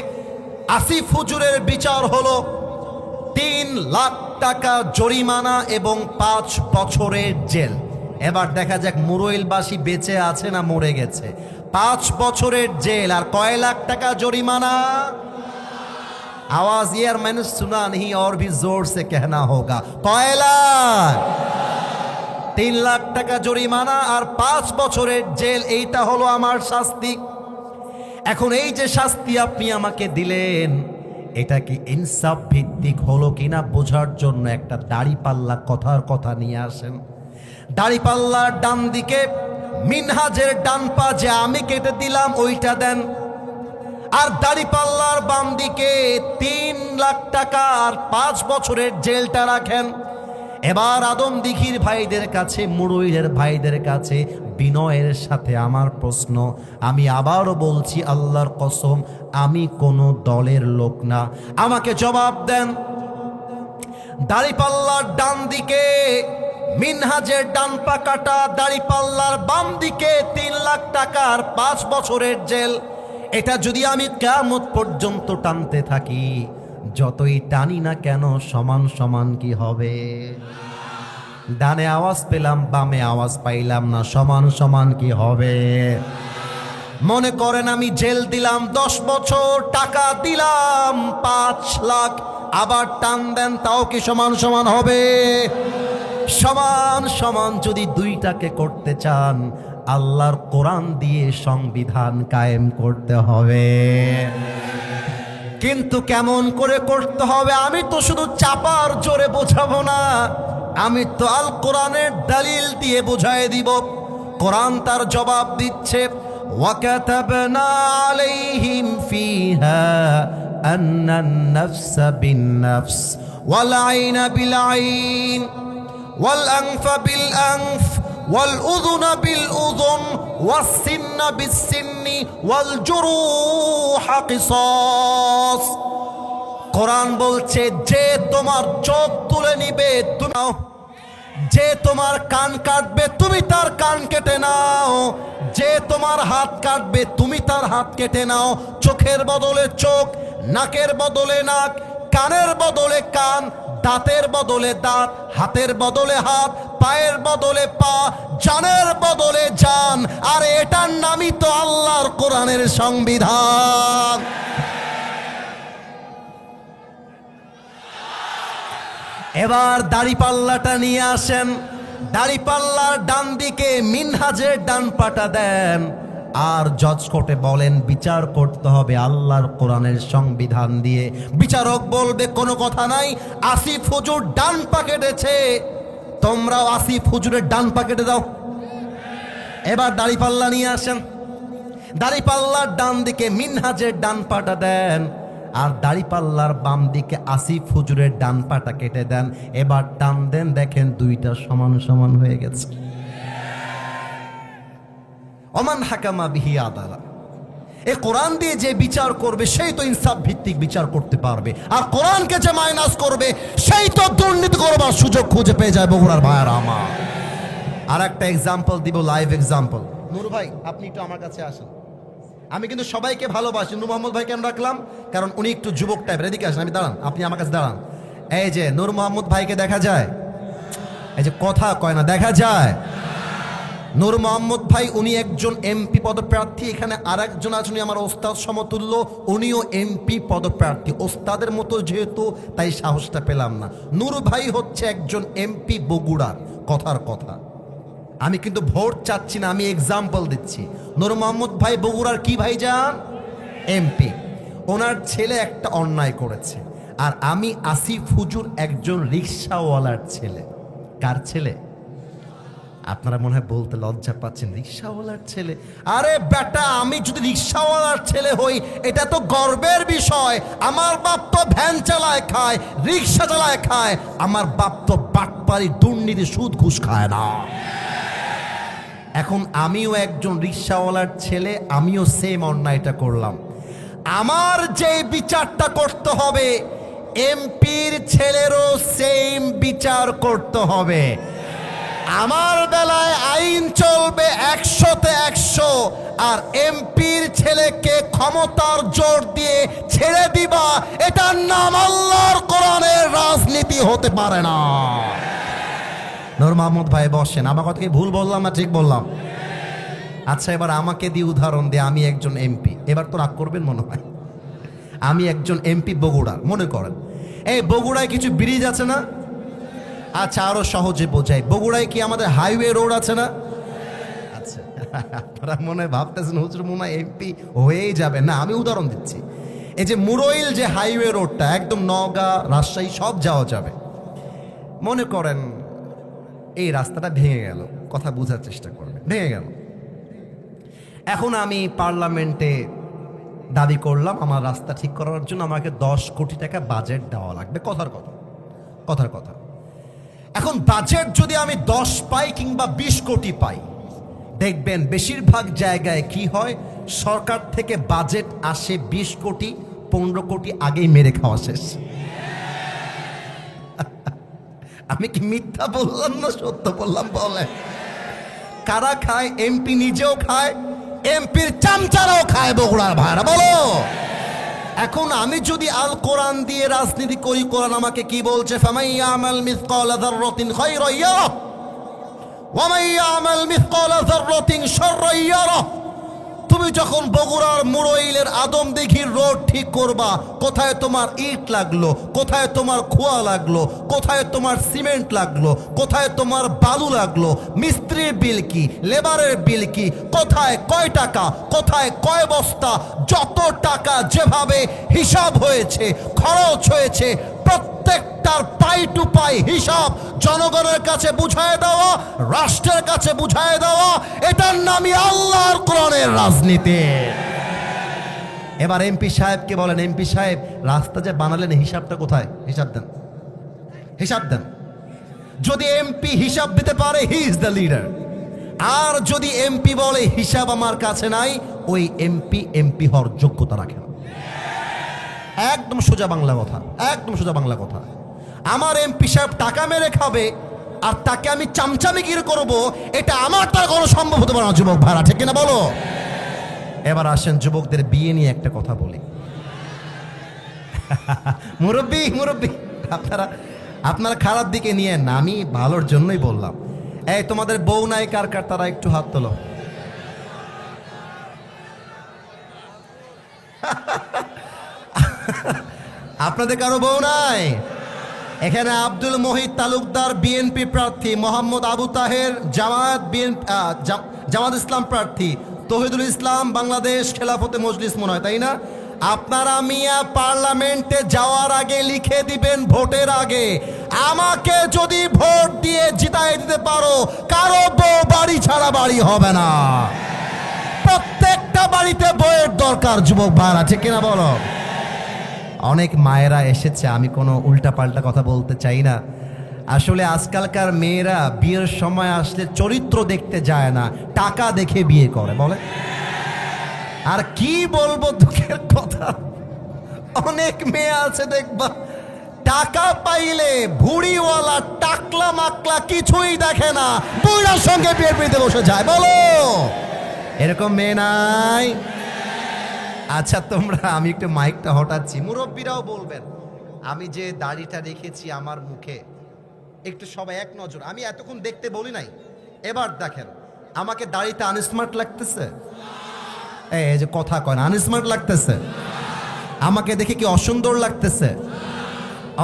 আসিফ হুজুরের বিচার হলো 3 লাখ টাকা জরিমানা এবং 5 বছরের জেল। এবার দেখা যাক মুরইলবাসী বেঁচে আছে না মরে গেছে। 5 বছরের জেল আর কয় লাখ টাকা জরিমানা? आवाज यार मैंने सुना नहीं और भी जोर से कहना होगा। কয় লাখ? 3 লাখ টাকা জরিমানা আর 5 বছরের জেল, এইটা হলো আমার শাস্তি। এখন এই যে শাস্তি আপনি আমাকে দিলেন, এটা কি ইনসাফ ভিত্তিক হলো কিনা বোঝার জন্য একটা দাড়িপাল্লা কথার কথা নিয়ে আসেন। দাড়িপাল্লার ডান দিকে মিনহাজের ডান পা যে আমি কেটে দিলাম ওইটা দেন, আর দাড়িপাল্লার বাম দিকে 3 লাখ টাকার 5 বছরের জেলটা রাখেন। এবার আদম দিঘির ভাইদের কাছে, মুরুইলের ভাইদের কাছে বিনয়ের সাথে আমার প্রশ্ন, আমি আবারও বলছি আল্লাহর কসম, আমি কোনো দলের লোক না, আমাকে জবাব দেন। দাড়িপাল্লার ডান দিকে মিনহাজের ডান পা কাটা, দাড়িপাল্লার বাম দিকে 3 লাখ টাকার 5 বছরের জেল। এটা যদি আমি কিয়ামত পর্যন্ত টানতে থাকি, যতই টানি না কেন সমান সমান কি হবে? ডানে আওয়াজ পেলাম, বামে আওয়াজ পাইলাম না, সমান সমান কি হবে? মনে করেন আমি জেল দিলাম 10 বছর, টাকা দিলাম 5 লাখ, আবার টান দেন, তাও কি সমান সমান হবে? সমান সমান যদি দুইটাকে করতে চান, আল্লাহর কোরআন দিয়ে সংবিধান কায়েম করতে হবে। কিন্তু কেমন করে করতে হবে? আমি তো শুধু চাপার জোরে বোঝাবো না, আমি তো আল কোরআনের দলিল দিয়ে বুঝাই দিব। কোরআন তার জবাব দিচ্ছে, ওয়াকাতাবনা আলাইহিম ফিহা আন্নান নাফসা বিন নাফস ওয়াল আইনা বিল আইন ওয়াল আনফা বিল আনফ ওয়াল উযুনা বিল উযুন ওয়াস সিন্না বিস সিন্নি ওয়াল জুরুহা কিসাস। কোরআন বলছে, যে তোমার চোখ তুলে নিবে তুমি নাও, যে তোমার কান কাটবে তুমি তার কান কেটে নাও, যে তোমার হাত কাটবে তুমি তার হাত কেটে নাও। চোখের বদলে চোখ, নাকের বদলে নাক, কানের বদলে কান, দাঁতের বদলে দাঁত, হাতের বদলে হাত, পায়ের বদলে পা, জানের বদলে জান। আর এটার নামই তো আল্লাহর কোরআনের সংবিধান। এবার দাড়িপাল্লাটা নিয়ে আসেন, দাড়িপাল্লার ডান দিকে মিনহাজের ডান পাটা দেন, আর জজ কোর্টে বলেন বিচার করতে হবে আল্লাহর কোরআনের সংবিধান দিয়ে। বিচারক বলবে কোনো কথা নাই, আসিফ হুজুর ডান পা কেটেছে, তোমরাও আসিফ হুজুরের ডান পা কেটে দাও। এবার দাড়িপাল্লা নিয়ে আসেন, দাড়িপাল্লার ডান দিকে মিনহাজের ডান পাটা দেন, আর দাড়িপাল্লার বাম দিকে আসিফ হুজুরের ডান পাটা কেটে দেন। এবার টান দেন, দেখেন দুইটা সমান সমান হয়ে গেছে। ওমান হাকামা বিহি আদালা, এ কোরআন দিয়ে যে বিচার করবে সেই তো ইনসাফ ভিত্তিক বিচার করতে পারবে, আর কোরআনকে যে মাইনাস করবে সেই তো দুর্নীতি করবার সুযোগ খুঁজে পেয়ে যায়। বগুড়ার ভাইয়ারা আমার, আর একটা এক্সাম্পল দিব, লাইভ এক্সাম্পল। নূর ভাই আপনি একটু আমার কাছে আসেন। আমি কিন্তু সবাইকে ভালোবাসি, নূর মোহাম্মদ ভাই কেন রাখলাম? কারণ উনি একটু যুবক টাইপের। এদিকে আসেন, আমি দাঁড়ান, আপনি আমার কাছে দাঁড়ান। এই যে নূর মোহাম্মদ ভাইকে দেখা যায়, এই যে কথা কয় না, দেখা যায়। নূর মোহাম্মদ ভাই উনি একজন এমপি পদপ্রার্থী, এখানে আর একজন আছেন আমার ওস্তাদ সমতুল্য, উনিও এমপি পদপ্রার্থী। ওস্তাদের মতো যেহেতু, তাই সাহসটা পেলাম না। নূর ভাই হচ্ছে একজন এমপি বগুড়ার, কথার কথা। আমি কিন্তু ভোট চাচ্ছি না, আমি এক্সাম্পল দিচ্ছি। নূর মোহাম্মদ ভাই বগুড়ার কি ভাইজান? এমপি। ওনার ছেলে একটা অন্যায় করেছে, আর আমি আসিফ হুজুর একজন রিক্সাওয়ালার ছেলে। কার ছেলে? আপনারা মনে হয় বলতে লজ্জা পাচ্ছেন, রিক্সাওয়ালার ছেলে। আরে বেটা, আমি যদি রিক্সাওয়ালার ছেলে হই এটা তো গর্বের বিষয়। আমার বাপ তো ভ্যান চালায় খায়, রিক্সা চালায় খায়। আমার বাপ তো বাটপারি, দুর্নীতি, সুদ ঘুষ খায় না। এখন আমিও একজন রিক্সাওয়ালার ছেলে, আমিও সেম অন্যায়টা করলাম। আমার যে বিচারটা করতে হবে, এমপির ছেলেরও সেম বিচার করতে হবে। আমার বেলায় আইন চলবে 100-তে 100, আর এমপির ছেলেকে ক্ষমতার জোর দিয়ে ছেড়ে দিবা, এটার নাম আল্লাহর কোরআনের রাজনীতি হতে পারে না। নূর মোহাম্মদ ভাই বসেন, আমার কথা কি ভুল বললাম না ঠিক বললাম? আচ্ছা, এবার আমাকে দিয়ে উদাহরণ দিয়ে, আমি একজন এমপি। এবার তো রাগ করবেন মনে হয়। আমি একজন এমপি বগুড়া, মনে করেন এই বগুড়ায় কিছু ব্রিজ আছে না? আচ্ছা, আরো সহজে বোঝাই, বগুড়ায় কি আমাদের হাইওয়ে রোড আছে না? আচ্ছা, আপনারা মনে ভাবতেছেন হুজুর মনে হয় এমপি হয়েই যাবে। না, আমি উদাহরণ দিচ্ছি। এই যে মুরইল যে হাইওয়ে রোডটা, একদম নওগাঁ, রাজশাহী সব যাওয়া যাবে। মনে করেন এই রাস্তাটা ভেঙে গেল, কথা বোঝার চেষ্টা করবে, ভেঙে গেল। এখন আমি পার্লামেন্টে দাবি করলাম আমার রাস্তা ঠিক করার জন্য আমাকে 10 কোটি টাকা বাজেট দেওয়া লাগবে। কথার কথা। এখন বাজেট যদি আমি 10 পাই কিংবা 20 কোটি পাই, দেখবেন বেশিরভাগ জায়গায় কি হয়, সরকার থেকে বাজেট আসে 20 কোটি 15 কোটি আগেই মেরে খাওয়া শেষ। আমি কি মিথ্যা বললাম না সত্য বললাম? বলে কারা খায়? এমপি নিজেও খায়, এমপির চামচারাও খায় বগুড়ার ভাড়া। বলো, এখন আমি যদি আল কোরআন দিয়ে রাজনীতি করি, কোরআন আমাকে কি বলছে? ফামাইয়ামাল মিসকালা যাররাতিন খায়রান ইয়ারা ওয়া মাইয়ামাল মিসকালা যাররাতিন শাররান ইয়ারা। তুমি যখন বগুড়ার মুরইলের আদমদিঘির রোড ঠিক করবা, কোথায় তোমার ইট লাগলো, কোথায় তোমার খোয়া লাগলো, কোথায় তোমার সিমেন্ট লাগলো, কোথায় তোমার বালু লাগলো, মিস্ত্রির বিল কি, লেবারের বিল কি, কোথায় কয় টাকা, কোথায় কয় বস্তা, যত টাকা যেভাবে হিসাব হয়েছে, খরচ হয়েছে, প্রত্যেকটার পাই টু পাই হিসাব জনগণের কাছে বুঝায় দেওয়া, রাষ্ট্রের কাছে বুঝায় দেওয়া, এটার নামই আল্লাহর কোরআনের রাজনীতি। এবার এমপি সাহেবকে বলেন, এমপি সাহেব রাস্তা যে বানালেন হিসাবটা কোথায়? হিসাব দেন। যদি এমপি হিসাব দিতে পারে, হি ইজ দ্য লিডার। আর যদি এমপি বলে হিসাব আমার কাছে নাই, ওই এমপি হওয়ার যোগ্যতা রাখে না। একদম সোজা বাংলা কথা। আমার এমপি সাহেব টাকা মেরে খাবে আর তাকে আমি চামচামিগিরি করব, এটা আমার তার কোনো সম্ভব হতে পারে না যুবক ভাড়া, ঠিক কিনা বলো? এবার আসেন যুবকদের বিয়ে নিয়ে একটা কথা বলি। মুরব্বী আপনারা খারাপ দিকে নিয়ে না, আমি ভালোর জন্যই বললাম। এই তোমাদের বউ নাই কার কার, তারা একটু হাত তোলো। আপনাদের কারো বউ নাই? এখানে আব্দুল মহিদ তালুকদার বিএনপি প্রার্থী, মোহাম্মদ আবু তাহের জামাত ইসলাম প্রার্থী, তৌহিদুল ইসলাম বাংলাদেশ খেলাফতে মজলিস মনে হয়, তাই না? আপনারা মিয়া পার্লামেন্টে যাওয়ার আগে লিখে দিবেন, ভোটের আগে আমাকে যদি ভোট দিয়ে জিতাই দিতে পারো, কারো বউ বাড়ি ছাড়া বাড়ি হবে না। প্রত্যেকটা বাড়িতে বউয়ের দরকার যুবক ভাড়া, ঠিক কিনা বলো? অনেক মায়েরা এসেছে, আমি কোনো উল্টাপাল্টা কথা বলতে চাই না। আসলে আজকালকার মেয়েরা বিয়ের সময় আসলে চরিত্র দেখতে যায় না, টাকা দেখে বিয়ে করে। বলে আর কি বলবো, দুঃখের কথা, অনেক মেয়ে আছে দেখবা টাকা পাইলে ভুড়িওয়ালা টাকলা মাকলা কিছুই দেখে না, বুড়ার সঙ্গে বিয়ে পেতে বসে যায়। বলো এরকম মেয়ে নাই? আচ্ছা তোমরা, আমি একটু মাইকটা হটাচ্ছি, মুরব্বীরাও বলবেন। আমি যে দাড়িটা রেখেছি আমার মুখে, একটু সবাই এক নজর, আমি এতক্ষণ দেখতে বলি নাই, এবার দেখেন আমাকে দাড়িতে আনস্মার্ট লাগতেছে? এই যে কথা কয় না, আনস্মার্ট লাগতেছে? আমাকে দেখে কি অসুন্দর লাগতেছে?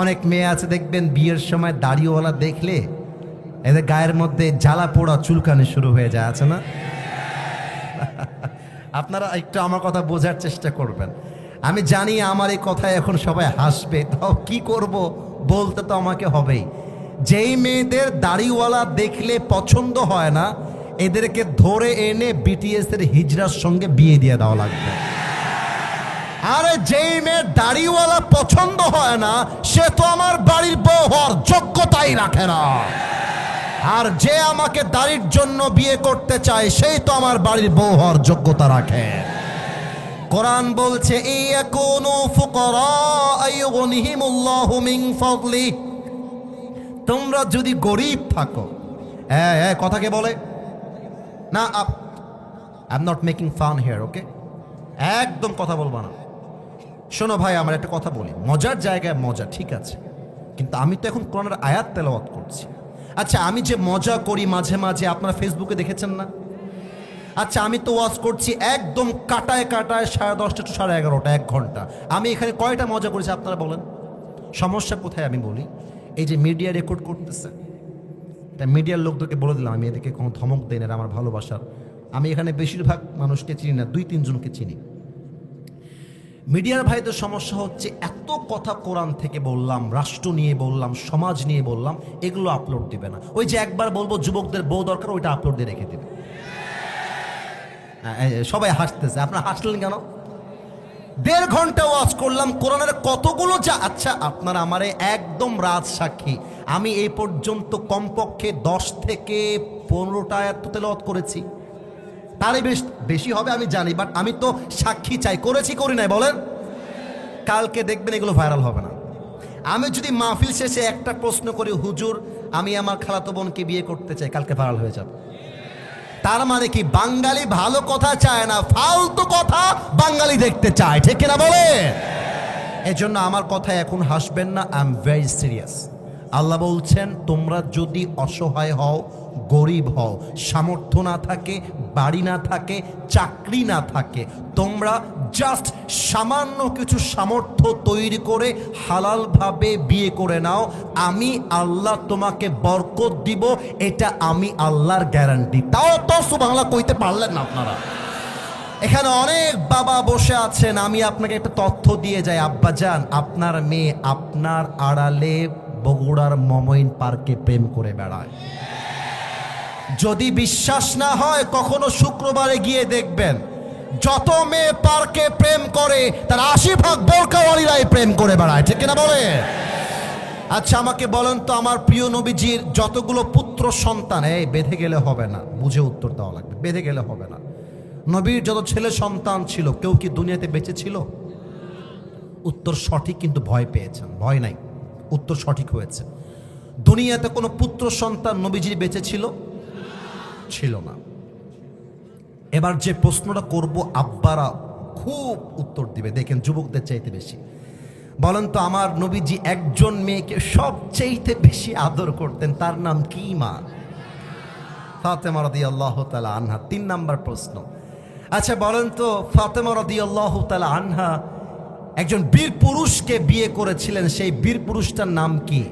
অনেক মেয়ে আছে দেখবেন বিয়ের সময় দাড়িওয়ালা দেখলে এদের গায়ের মধ্যে জ্বালা পোড়া চুলকানি শুরু হয়ে যায়, আছে না? আপনারা একটু আমার কথা বোঝার চেষ্টা করবেন। আমি জানি আমার এই কথায় এখন সবাই হাসবে, তাও কি করব, বলতে তো আমাকে হবেই। যেই মেয়েদের দাড়িওয়ালা দেখলে পছন্দ হয় না, এদেরকে ধরে এনে বিটিএস এর হিজড়ার সঙ্গে বিয়ে দিয়ে দেওয়া লাগবে। আরে যেই মেয়ের দাড়িওয়ালা পছন্দ হয় না, সে তো আমার বাড়ির বউ হওয়ার যোগ্যতাই রাখে না। আর যে আমাকে দাড়ির জন্য বিয়ে করতে চায়, সেই তো আমার বাড়ির বউ হওয়ার যোগ্যতা রাখে। কোরআন বলছে ইয়াকুনু ফুকারা আইয়ুগনিহিমুল্লাহু মিন ফাদলি। তোমরা যদি গরিব থাকো, কথাকে বলে না, I am not making fun here, okay? একদম কথা বলবো না। শোনো ভাই, আমার একটা কথা বলি, মজার জায়গায় মজা, ঠিক আছে, কিন্তু আমি তো এখন কোরআনের আয়াত তেলাওয়াত করছি। আচ্ছা আমি যে মজা করি মাঝে মাঝে, আপনারা ফেসবুকে দেখেছেন না? আচ্ছা আমি তো ওয়াজ করছি একদম কাটায় 10:30 to 11:30, 1 ঘন্টা। আমি এখানে কয়টা মজা করেছি আপনারা বলেন? সমস্যা কোথায় আমি বলি, এই যে মিডিয়া রেকর্ড করতেছে, এটা মিডিয়ার লোকদেরকে বলে দিলাম, আমি এদেরকে কোনো ধমক দেই না, আমার ভালোবাসার। আমি এখানে বেশিরভাগ মানুষকে চিনি না, 2-3 জনকে চিনি। মিডিয়ার ভাইদের সমস্যা হচ্ছে এত কথা কোরআন থেকে বললাম, রাষ্ট্র নিয়ে বললাম, সমাজ নিয়ে বললাম, এগুলো আপলোড দিবে না। ওই যে একবার বলবো যুবকদের বউ দরকার, ওইটা আপলোড দিয়ে রেখে দিবে। সবাই হাসতেছে, আপনারা হাসলেন কেন? 1.5 ঘন্টা ওয়াজ করলাম কোরআনের কতগুলো যা। আচ্ছা আপনারা আমারে একদম রাজ সাক্ষী, আমি এই পর্যন্ত কমপক্ষে 10 থেকে 15টা আয়াত তো তেলাওয়াত করেছি। তারই বেশি হবে আমি জানি, বাট আমি তো সাক্ষী চাই, করেছি করি নাই বলেন। কালকে দেখবেন এগুলো ভাইরাল হবে না। আমি যদি মাহফিল শেষে একটা প্রশ্ন করি, হুজুর আমি আমার খালাতো বোনকে বিয়ে করতে চাই, কালকে ভাইরাল হয়ে যাবে। তার মানে কি বাঙালি ভালো কথা চায় না, ফালতু কথা বাঙালি দেখতে চায়, ঠিক কিনা বলে? এজন্য আমার কথায় এখন হাসবেন না, আই এম ভেরি সিরিয়াস। আল্লাহ বলছেন তোমরা যদি অসহায় হও, গরিব হও, সামর্থ্য না থাকে, বাড়ি না থাকে, চাকরি না থাকে, তোমরা জাস্ট সামান্য কিছু সামর্থ্য তৈরি করে হালালভাবে বিয়ে করে নাও, আমি আল্লাহ তোমাকে বরকত দিব, এটা আমি আল্লাহর গ্যারান্টি। তাও তো সুবহানাল্লাহ কইতে পারলেন না আপনারা। এখানে অনেক বাবা বসে আছেন, আমি আপনাকে একটা তথ্য দিয়ে যাই আব্বাজান, আপনার মেয়ে আপনার আড়ালে বগুড়ার মমইন পার্কে প্রেম করে বেড়ায়। যদি বিশ্বাস না হয় কখনো শুক্রবারে গিয়ে দেখবেন, যত মেয়ে পার্কে প্রেম করে তার 80% বোরকাওয়ালিরাই প্রেম করে বেড়ায়, ঠিক কিনা বলে? আচ্ছা আমাকে বলেন তো, আমার প্রিয় নবীজির যতগুলো পুত্র সন্তান, এই বেঁধে গেলে হবে না, বুঝে উত্তর দেওয়া লাগবে, বেঁধে গেলে হবে না। নবীর যত ছেলে সন্তান ছিল কেউ কি দুনিয়াতে বেঁচে ছিল? উত্তর সঠিক, কিন্তু ভয় পেয়েছেন। ভয় নাই, উত্তর সঠিক হয়েছে। দুনিয়াতে কোনো পুত্র সন্তান নবীজির বেঁচে ছিল? ছিল না। এবার যে প্রশ্নটা করব আব্বারা খুব উত্তর দিবে, দেখেন যুবকদের চাইতে বেশি। বলেন তো আমার নবীজি একজন মেয়েকে সবচেয়ে বেশি আদর করতেন, তার নাম কি মা? ফাতেমা রাদিয়াল্লাহু তাআলা আনহা। 3 নাম্বার প্রশ্ন। আচ্ছা বলেন তো ফাতেমা রাদিয়াল্লাহু তাআলা আনহা একজন বীর পুরুষকে বিয়ে করেছিলেন, সেই বীর পুরুষটার নাম কি?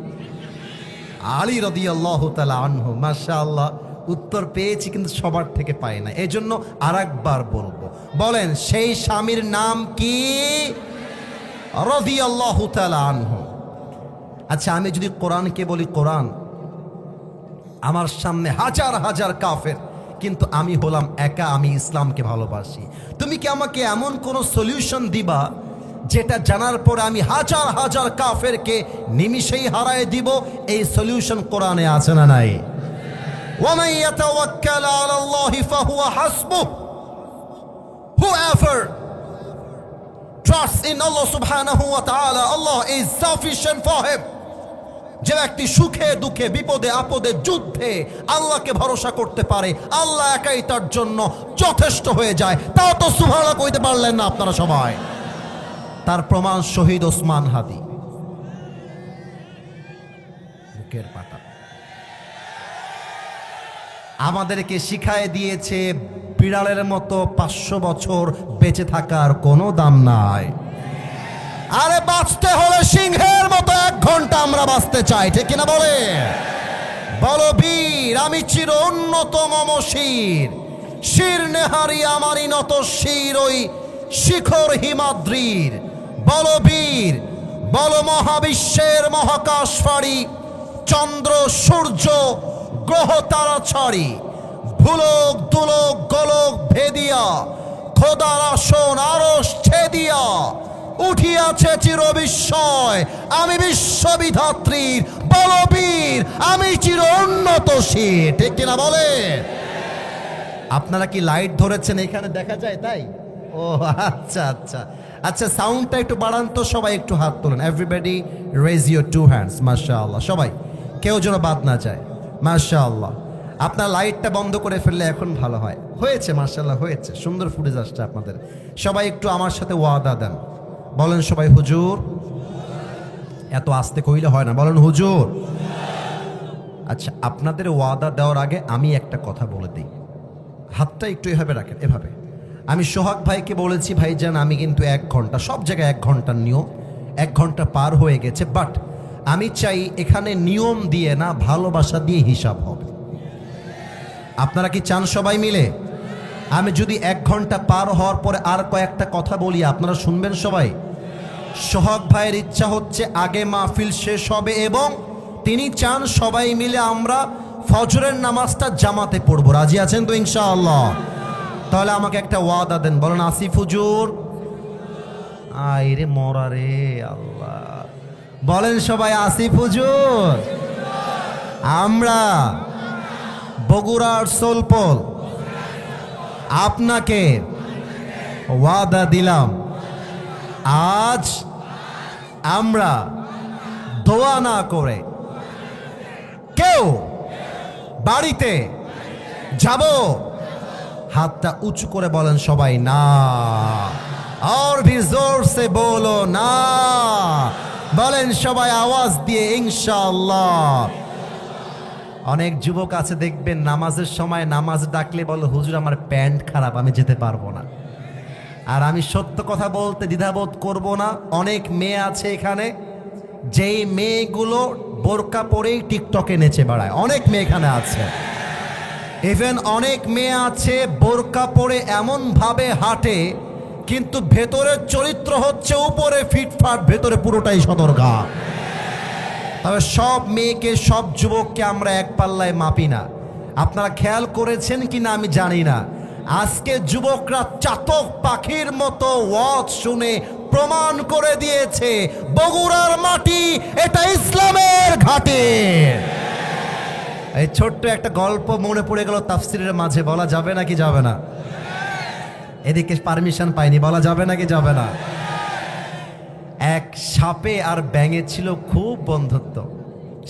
আলী রাদিয়াল্লাহু তাআলা আনহু। মাশাআল্লাহ উত্তর পেয়েছি, কিন্তু সবার থেকে পাই না, এজন্য আরেকবার বলবো। বলেন সেই স্বামীর নাম কি? রাদিয়াল্লাহু তাআলা আনহু। আচ্ছা আমি যদি কোরআনকে বলি, কোরআন আমার সামনে হাজার হাজার কাফের, কিন্তু আমি হলাম একা, আমি ইসলামকে ভালোবাসি। তুমি কি আমাকে এমন কোন সলিউশন দিবা যেটা জানার পরে আমি হাজার হাজার কাফেরকে নিমিষেই হারায় দিব? এই সলিউশন কোরআনে আছে না নাই? وَمَنْ يَتَوَكَّلْ عَلَى اللَّهِ فَهُوَ حَسْبُهُ. Whoever trusts in Allah subhanahu wa ta'ala, Allah is sufficient for him. যে ব্যক্তি সুখে দুঃখে বিপদে আপদে যুদ্ধে আল্লাহকে ভরসা করতে পারে, আল্লাহ একাই তার জন্য যথেষ্ট হয়ে যায়। তাও তো সুবহানাল্লাহ কইতে পারলেন না আপনারা সবাই। তার প্রমাণ শহীদ ওসমান হাদি। বুকের পাটা আমাদেরকে শিখায় দিয়েছে বিড়ালের মতো 500 বছর বেঁচে থাকার কোনো দাম নাই। আরে বাঁচতে হলে সিংহের মতো 1 ঘন্টা আমরা বাঁচতে চাই, ঠিক কিনা বলে? বলো বীর আমি চির অন্যতম শির, শির নেহারি আমারই নত শির ওই শিখর হিমাদ্রির। বলো বীর, বলো মহাবিশ্বের মহাকাশ ফাড়ি, চন্দ্র সূর্য গ্রহ তারা ছাড়ি, ভুলক দুলক গোলক ভেদিয়া, খোদার আসন আরশ ছেদিয়া উঠিয়াছে চির বিস্ময়, আমি বিশ্ববিধাত্রীর বলবীর, আমি চির উন্নত শির, ঠিক কিনা বলে? আপনারা কি লাইট ধরেছেন? এখানে দেখা যায় তাই? ও আচ্ছা আচ্ছা আচ্ছা, সাউন্ডটা একটু বাড়ান তো, সবাই একটু হাত তোলেন। Everybody raise your 2 hands. মাশাআল্লাহ, সবাই, কেউ যেন বাদ না যায়। মাশাআল্লাহ, আপনার লাইটটা বন্ধ করে ফেললে এখন ভালো হয়। হয়েছে, মাশাআল্লাহ হয়েছে, সুন্দর ফুটেজ আসছে আপনাদের। সবাই একটু আমার সাথে ওয়াদা দেন, বলেন সবাই হুজুর। এত আস্তে কইলে হয় না, বলেন হুজুর। আচ্ছা আপনাদের ওয়াদা দেওয়ার আগে আমি একটা কথা বলে দিই, হাতটা একটু এভাবে রাখেন, এভাবে। আমি সোহাগ ভাইকে বলেছি ভাইজান আমি কিন্তু 1 ঘন্টা, সব জায়গায় 1 ঘন্টার নিয়ম, 1 ঘন্টা পার হয়ে গেছে, বাট আমি চাই এখানে নিয়ম দিয়ে না, ভালোবাসা দিয়ে হিসাব হবে। আপনারা কি চান সবাই মিলে? আমি যদি 1 ঘন্টা পার হওয়ার পরে আর কয়েকটা কথা বলি, আপনারা শুনবেন সবাই? সোহাগ ভাইয়ের ইচ্ছা হচ্ছে আগে মাহফিল শেষ হবে এবং তিনি চান সবাই মিলে আমরা ফজরের নামাজটা জামাতে পড়বো। রাজি আছেন তো ইনশাআল্লাহ? তাহলে আমাকে একটা ওয়াদা দেন, বলেন আসিফ হুজুর। আইরে মরা রে আল্লাহ। বলেন সবাই আসিফ হুজুর। আমরা বগুড়ার সোলপল আপনাকে ওয়াদা দিলাম, আজ আমরা দোয়া না করে কেউ বাড়িতে যাব। হাতটা উঁচু করে বলেন সবাই না। और भी जोर से बोलो না। বলেন সবাই আওয়াজ দিয়ে ইনশাআল্লাহ। অনেক যুবক আছে দেখবেন নামাজের সময় নামাজ ডাকলে বলে হুজুর আমার প্যান্ট খারাপ, আমি যেতে পারবো না। আর আমি সত্য কথা বলতে দ্বিধাবোধ করব না। অনেক মেয়ে আছে এখানে, যেই মেয়েগুলো বোরকা পরেই টিকটকে নেচে বেড়ায়, অনেক মেয়ে এখানে আছে। ইভেন অনেক মেয়ে আছে বোরকা পরে এমন ভাবে হাঁটে, কিন্তু ভেতরের চরিত্র হচ্ছে উপরে ফিটফাট, ভেতরে পুরোটাই সদরঘা। তবে সব মেয়েকে সব যুবককে আমরা এক পাল্লায় মাপি না। আপনারা খেয়াল করেছেন কি না আমি জানি না, আজকে যুবকরা চাতক পাখির মতো ওয়াজ শুনে প্রমাণ করে দিয়েছে বগুড়ার মাটি এটা ইসলামের ঘাটে। এই ছোট্ট একটা গল্প মনে পড়ে গেল তাফসিরের মাঝে, বলা যাবে নাকি যাবে না? এদিকে পারমিশন পাইনি, বলা যাবে নাকি যাবে না? এক সাপে আর ব্যাঙে ছিল খুব বন্ধুত্ব।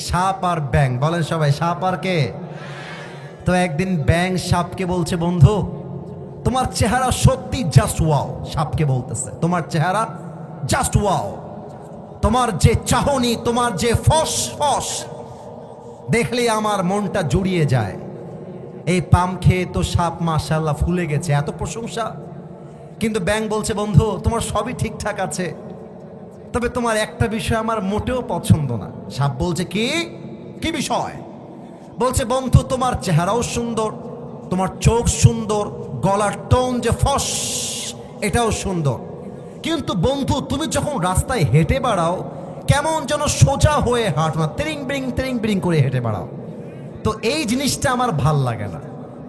সাপ আর ব্যাঙ, বলেন সবাই সাপ আর কে? তো একদিন ব্যাঙ সাপকে বলছে বন্ধু তোমার চেহারা সত্যি জাস্ট ওয়াও। সাপকে বলতেছে তোমার চেহারা জাস্ট ওয়াও, তোমার যে চাহনি, তোমার যে ফস ফস দেখলে আমার মনটা জুড়িয়ে যায়। এই পাম খেয়ে তো সাপ মাশাআল্লাহ ফুলে গেছে, এত প্রশংসা। কিন্তু ব্যাঙ বলছে বন্ধু তোমার সবই ঠিকঠাক আছে, তবে তোমার একটা বিষয় আমার মোটেও পছন্দ না। সাপ বলছে কি কি বিষয়? বলছে বন্ধু তোমার চেহারাও সুন্দর, তোমার চোখ সুন্দর, গলার টোন যে ফস এটাও সুন্দর, কিন্তু বন্ধু তুমি যখন রাস্তায় হেঁটে বেড়াও কেমন যেন সোজা হয়ে হাঁটো না, তিরিং বিরিং করে হেঁটে বেড়াও। তো এই জিনিসটা আমার ভাল লাগে না।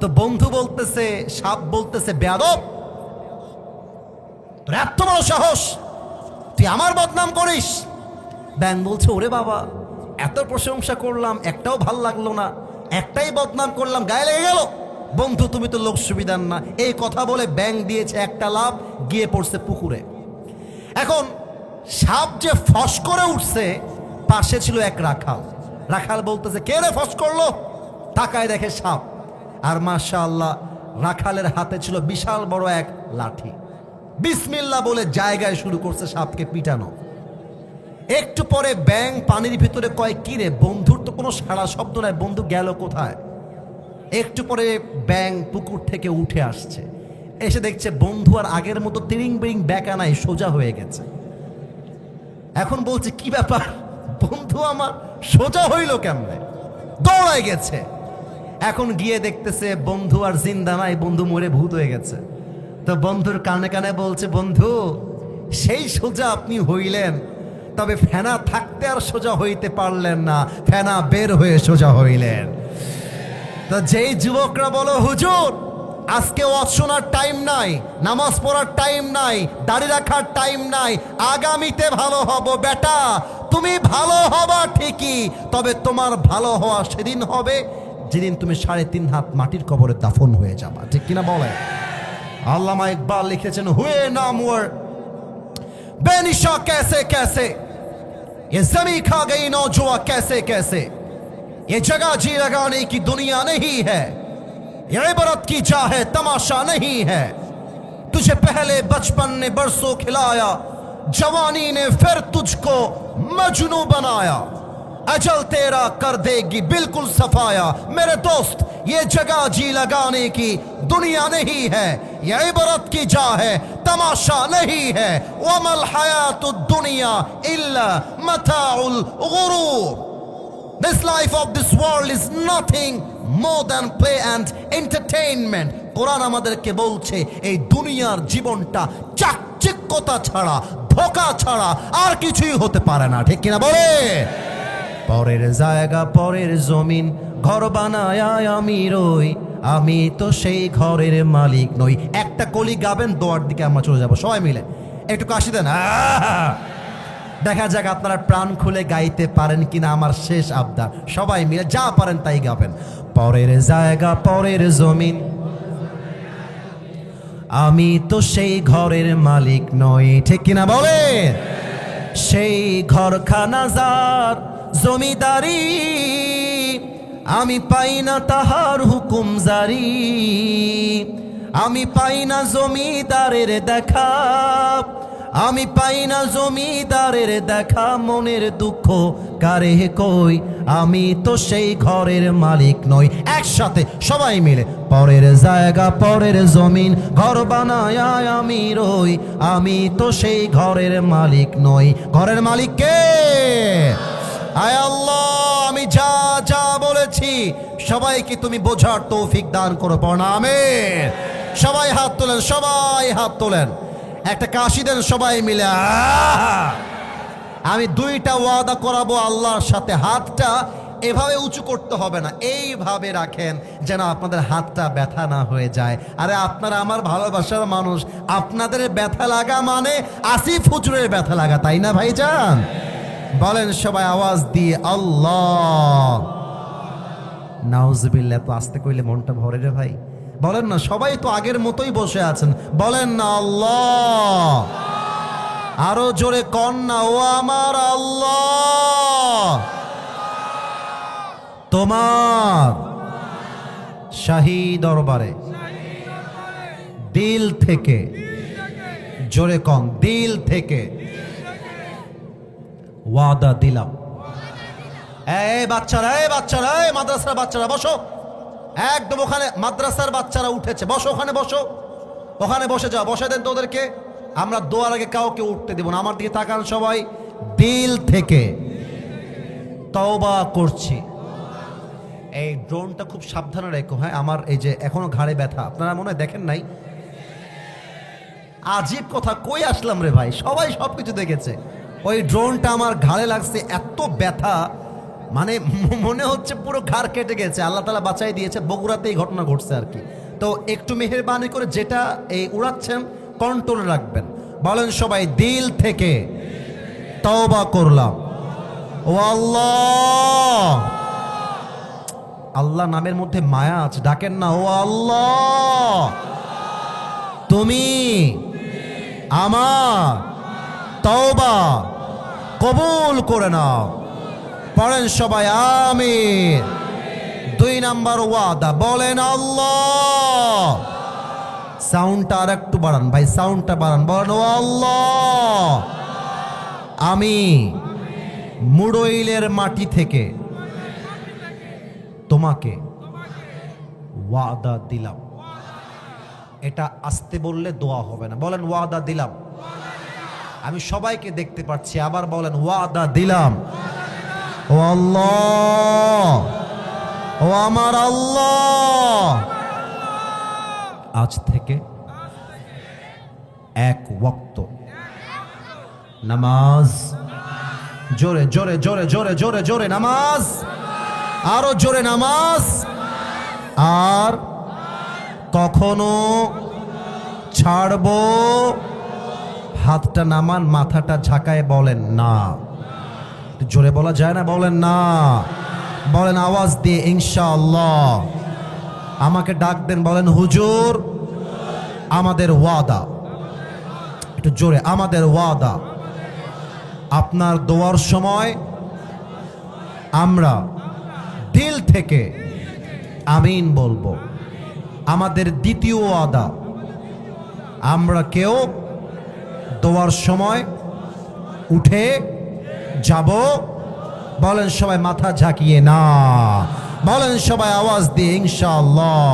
তো বন্ধু বলতেছে, সাপ বলতেছে বেয়াদব, তোর এত বড় সাহস তুই আমার বদনাম করিস। ব্যাঙ বলছে ওরে বাবা এত প্রশংসা করলাম একটাও ভাল লাগলো না, একটাই বদনাম করলাম গায়ে লেগে গেল। বন্ধু তুমি তো লোক সুবিধার না। এই কথা বলে ব্যাঙ দিয়েছে একটা লাফ, গিয়ে পড়ছে পুকুরে। এখন সাপ যে ফস করে উঠছে, পাশে ছিল এক রাখাল। রাখাল বলতেছে কে রে ফস করলো? তাকায় দেখে সাপ। আর মাশাআল্লাহ রাখালের হাতে ছিল বিশাল বড় এক লাঠি। বিসমিল্লাহ বলে জায়গায় শুরু করছে সাপকে পিটানো। একটু পরে ব্যাঙ পানির ভিতরে কয় কি রে, বন্ধুর তো কোনো সাড়া শব্দ নাই, বন্ধু গেল কোথায়? একটু পরে ব্যাঙ পুকুর থেকে উঠে আসছে, এসে দেখছে বন্ধু আর আগের মতো তিরিং বিরিং বেঁকা নাই, সোজা হয়ে গেছে। এখন বলছে কি ব্যাপার, বন্ধু আমার সোজা হইল কেমনে? দৌড়ায় গেছে। এখন গিয়ে দেখতেছে বন্ধু আর জিন্দা নাই, বন্ধু মরে ভূত হয়ে গেছে। তো বন্ধুর কানে কানে বলছে বন্ধু সেই সোজা আপনি হইলেন, তবে ফেনা থাকতে আর সোজা হইতে পারলেন না, ফেনা বের হয়ে সোজা হইলেন। তো যেই যুবকরা বলো হুজুর আজকে ওয়াজ শোনার টাইম নাই, নামাজ পড়ার টাইম নাই, দাড়ি রাখার টাইম নাই, আগামীতে ভালো হব, বেটা তুমি ভালো হবা ঠিকই, তবে তোমার ভালো হওয়া সেদিন হবে যেদিন তুমি 3.5 হাত মাটির কবরে দাফন হয়ে যাবা, ঠিক কিনা বলে? আল্লামা ইকবাল লিখেছেন হুয়ে নামওয়ার बेनिशा कैसे कैसे ये जमी खा गई नौजुआ कैसे कैसे, ये जगह जी लगाने की दुनिया नहीं है, ये इबरत की जा है तमाशा नहीं है। तुझे पहले बचपन ने बरसों खिलाया, जवानी ने फिर तुझको मजनू बनाया, अजल तेरा कर देगी बिल्कुल सफाया। मेरे दोस्त ये जगह जी लगाने की दुनिया नहीं है, ये इबरत की जा है तमाशा नहीं है। वमल हयातुद दुनिया इल्ला मताउल गुरूर, this life of this world is nothing more than play and entertainment। কোরআন আমাদেরকে বলছে এই দুনিয়ার জীবনটা চাকচিক্যতা ছাড়া, ধোঁকা ছাড়া আর কিছুই হতে পারে না, ঠিক কিনা বলে? পরের জায়গা পরের জমিন ঘর বানায় আমি রই, আমি তো সেই ঘরের মালিক নই। একটা কলি গাবেন, দোয়ার দিকে আমরা চলে যাব সবাই মিলে। একটু কাশি দেন। দেখা যাক আপনারা প্রাণ খুলে গাইতে পারেন কিনা আমার শেষ আবদার। সবাই মিলে যা পারেন তাই গাবেন। পরের জায়গা পরের জমিন, আমি তো সেই ঘরের মালিক নই, ঠিক কিনা বলে? সেই ঘরখানা যার জমিদারি, আমি পাই না তাহার হুকুম জারি, আমি পাই না জমিদারের দেখা, আমি পাই না জমিদারের দেখা, মনের দুঃখ কারে কই, আমি তো সেই ঘরের মালিক নই। একসাথে সবাই মিলে, পরের জায়গা পরের জমিন, ঘর বানায় আমি রই, আমি তো সেই ঘরের মালিক নই। ঘরের মালিক কে? আয় আল্লাহ, আমি যা যা বলেছি সবাইকে তুমি বোঝার তৌফিক দান করো। পড়না আমিন। সবাই হাত তোলেন, সবাই হাত তোলেন, একটা কাশি দেন সবাই মিলে। আমি দুইটা ওয়াদা করাবো আল্লাহর সাথে। হাতটা এভাবে উঁচু করতে হবে না, এইভাবে রাখেন যেন আপনাদের হাতটা ব্যথা না হয়ে যায়। আরে আপনারা আমার ভালোবাসার মানুষ, আপনাদের ব্যথা লাগা মানে আসিফ হুজুরের ব্যথা লাগা, তাই না ভাইজান? বলেন সবাই আওয়াজ দিয়ে আল্লাহ। নাউজুবিল্লাহ। তো আস্তে কইলে মনটা ভরে রে ভাই। বলেন না, সবাই তো আগের মতোই বসে আছেন, বলেন না আল্লাহ। আরো জোরে কন না, ও আমার আল্লাহ, তোমার শাহী দরবারে দিল থেকে, জোরে কন, দিল থেকে ওয়াদা দিলাম। এই বাচ্চারা, এই বাচ্চারা, এই মাদ্রাসার বাচ্চারা বসো, একদম ওখানে মাদ্রাসার বাচ্চারা উঠেছে, বসো ওখানে, বসো ওখানে, বসে যাও, বসে দেন তো ওদেরকে। আমরা দোয়ার আগে কাউকে উঠতে দেব না। আমার দিকে তাকান সবাই, দিল থেকে তওবা করছি। এই ড্রোনটা খুব সাবধানে রেখো, হ্যাঁ? আমার এই যে এখনো ঘাড়ে ব্যথা, আপনারা মনে হয় দেখেন নাই? আজীব কথা, কই আসলাম রে ভাই, সবাই সবকিছু দেখেছে। ওই ড্রোনটা আমার ঘাড়ে লাগছে, এত ব্যথা, মানে মনে হচ্ছে পুরো ঘাড় কেটে গেছে। আল্লাহ তাআলা বাঁচাই দিয়েছে, বগুড়াতে এই ঘটনা ঘটছে আর কি। তো একটু মেহেরবানি করে যেটা এই উড়াচ্ছেন কন্ট্রোল রাখবেন। বলেন সবাই, দিল থেকে তওবা করলাম। ও আল্লাহ, আল্লাহ নামের মধ্যে মায়া আছে, ডাকেন না, ও আল্লাহ, তুমি আমার তওবা কবুল করে নাও। পড়েন সবাই আমিন। 2 নাম্বার ওয়াদা, বলেন আল্লাহ। সাউন্ডটা আর একটু বাড়ান ভাই, সাউন্ডটা বাড়ান, বলেন ও আল্লাহ, আমি মুড়ইলের মাটি থেকে তোমাকে ওয়াদা দিলাম। এটা আস্তে বললে দোয়া হবে না, বলেন ওয়াদা দিলাম। আমি সবাইকে দেখতে পাচ্ছি, আবার বলেন ওয়াদা দিলাম। ও আল্লাহ, ও আমার আল্লাহ, আজ থেকে এক ওয়াক্ত নামাজ, জোরে জোরে জোরে জোরে জোরে জোরে নামাজ, আরো জোরে নামাজ, আর কখনো ছাড়বো। হাতটা নামান, মাথাটা ঝাঁকায় বলেন না। জোরে বলা যায় না, বলেন না, বলেন আওয়াজ দিয়ে ইনশাআল্লাহ। আমাকে ডাক দেন, বলেন হুজুর আমাদের ওয়াদা, একটু জোরে, আমাদের ওয়াদা। আপনার দোয়ার সময় আমরা দিল থেকে আমিন বলবো। আমাদের দ্বিতীয় ওয়াদা, আমরা কেউ দোয়ার সময় উঠে যাব, বলেন সবাই মাথা ঝাঁকিয়ে না, বলেন সবাই আওয়াজ দিয়ে ইনশাআল্লাহ।